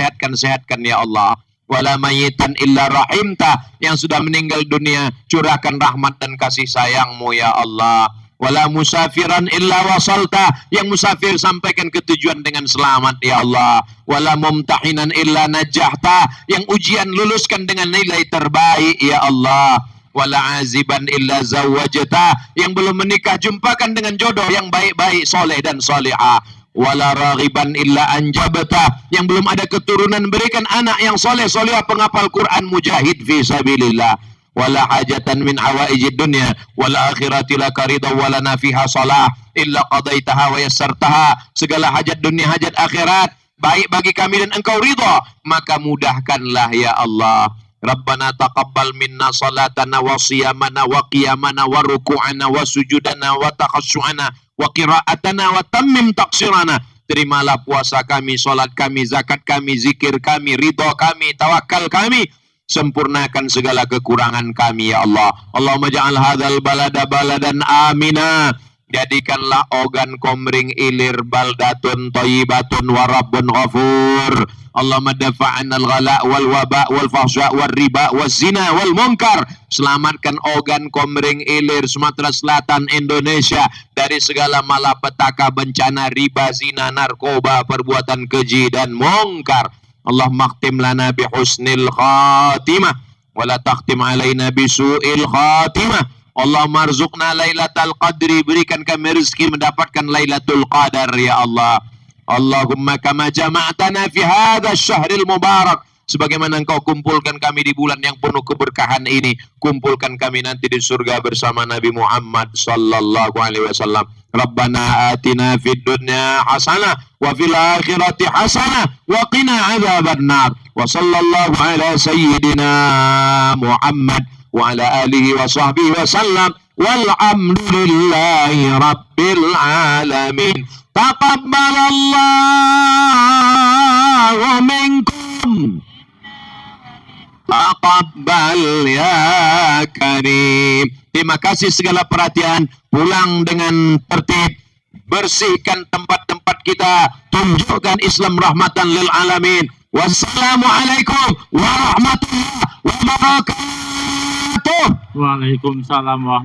ya Allah. Wala mayitan illa rahimta, yang sudah meninggal dunia curahkan rahmat dan kasih sayangmu ya Allah. Wala musafiran illa wasalta, yang musafir sampaikan ke tujuan dengan selamat ya Allah. Wala mumtahinan illa najahta, yang ujian luluskan dengan nilai terbaik ya Allah. Wala aziban illa zawwajta, yang belum menikah jumpakan dengan jodoh yang baik-baik, soleh dan solehah. Wala raghiban illa anjabta, yang belum ada keturunan berikan anak yang soleh solehah, penghafal Quran, mujahid fi sabilillah. Wala hajatan min hawaijid dunya wal akhirati laka ridha walana fiha salah illa qadaitaha wa yassartaha, segala hajat dunia hajat akhirat baik bagi kami dan engkau ridha, maka mudahkanlah ya Allah. Rabbana taqabbal minna salatana wa siyamana wa qiyamana wa ruku'ana wa sujudana wa takhassu'ana wa qira'atana wa tammim taqsirana. Terimalah puasa kami, salat kami, zakat kami, zikir kami, ridha kami, tawakal kami. Sempurnakan segala kekurangan kami ya Allah. Allahumma ja'al hadzal balada baladan amina. Jadikanlah Ogan Komering Ilir baldatun thayyibatun wa rabbun ghafur. Allahumma dafa'an al-ghala wal waba wal fahsya wal riba wal zina wal munkar. Selamatkan Ogan Komering Ilir, Sumatera Selatan, Indonesia dari segala malapetaka, bencana, riba, zina, narkoba, perbuatan keji dan munkar. Allahumma khtim lana bi husnil khatimah wa la takhtim alaina bi su'il khatimah. Allahumma arzuqna lailatul qadri, berikan kami rezeki mendapatkan lailatul qadar ya Allah. Allahumma kama jama'tana fi hadzal syahril mubarak, sebagaimana engkau kumpulkan kami di bulan yang penuh keberkahan ini, kumpulkan kami nanti di surga bersama Nabi Muhammad sallallahu alaihi wasallam. Rabbana atina fid dunya hasanah wa fil akhirati hasanah wa qina adzabannar. Wa sallallahu ala sayyidina Muhammad wa ala alihi wa sahbihi wa sallam walhamdulillahi rabbil alamin. Taqabbalallahu minkum, taqabbal ya karim. Terima kasih segala perhatian. Pulang dengan tertib, bersihkan tempat-tempat kita, tunjukkan Islam rahmatan lil alamin. Wassalamualaikum warahmatullahi wabarakatuh. Waalaikumsalam warahmatullahi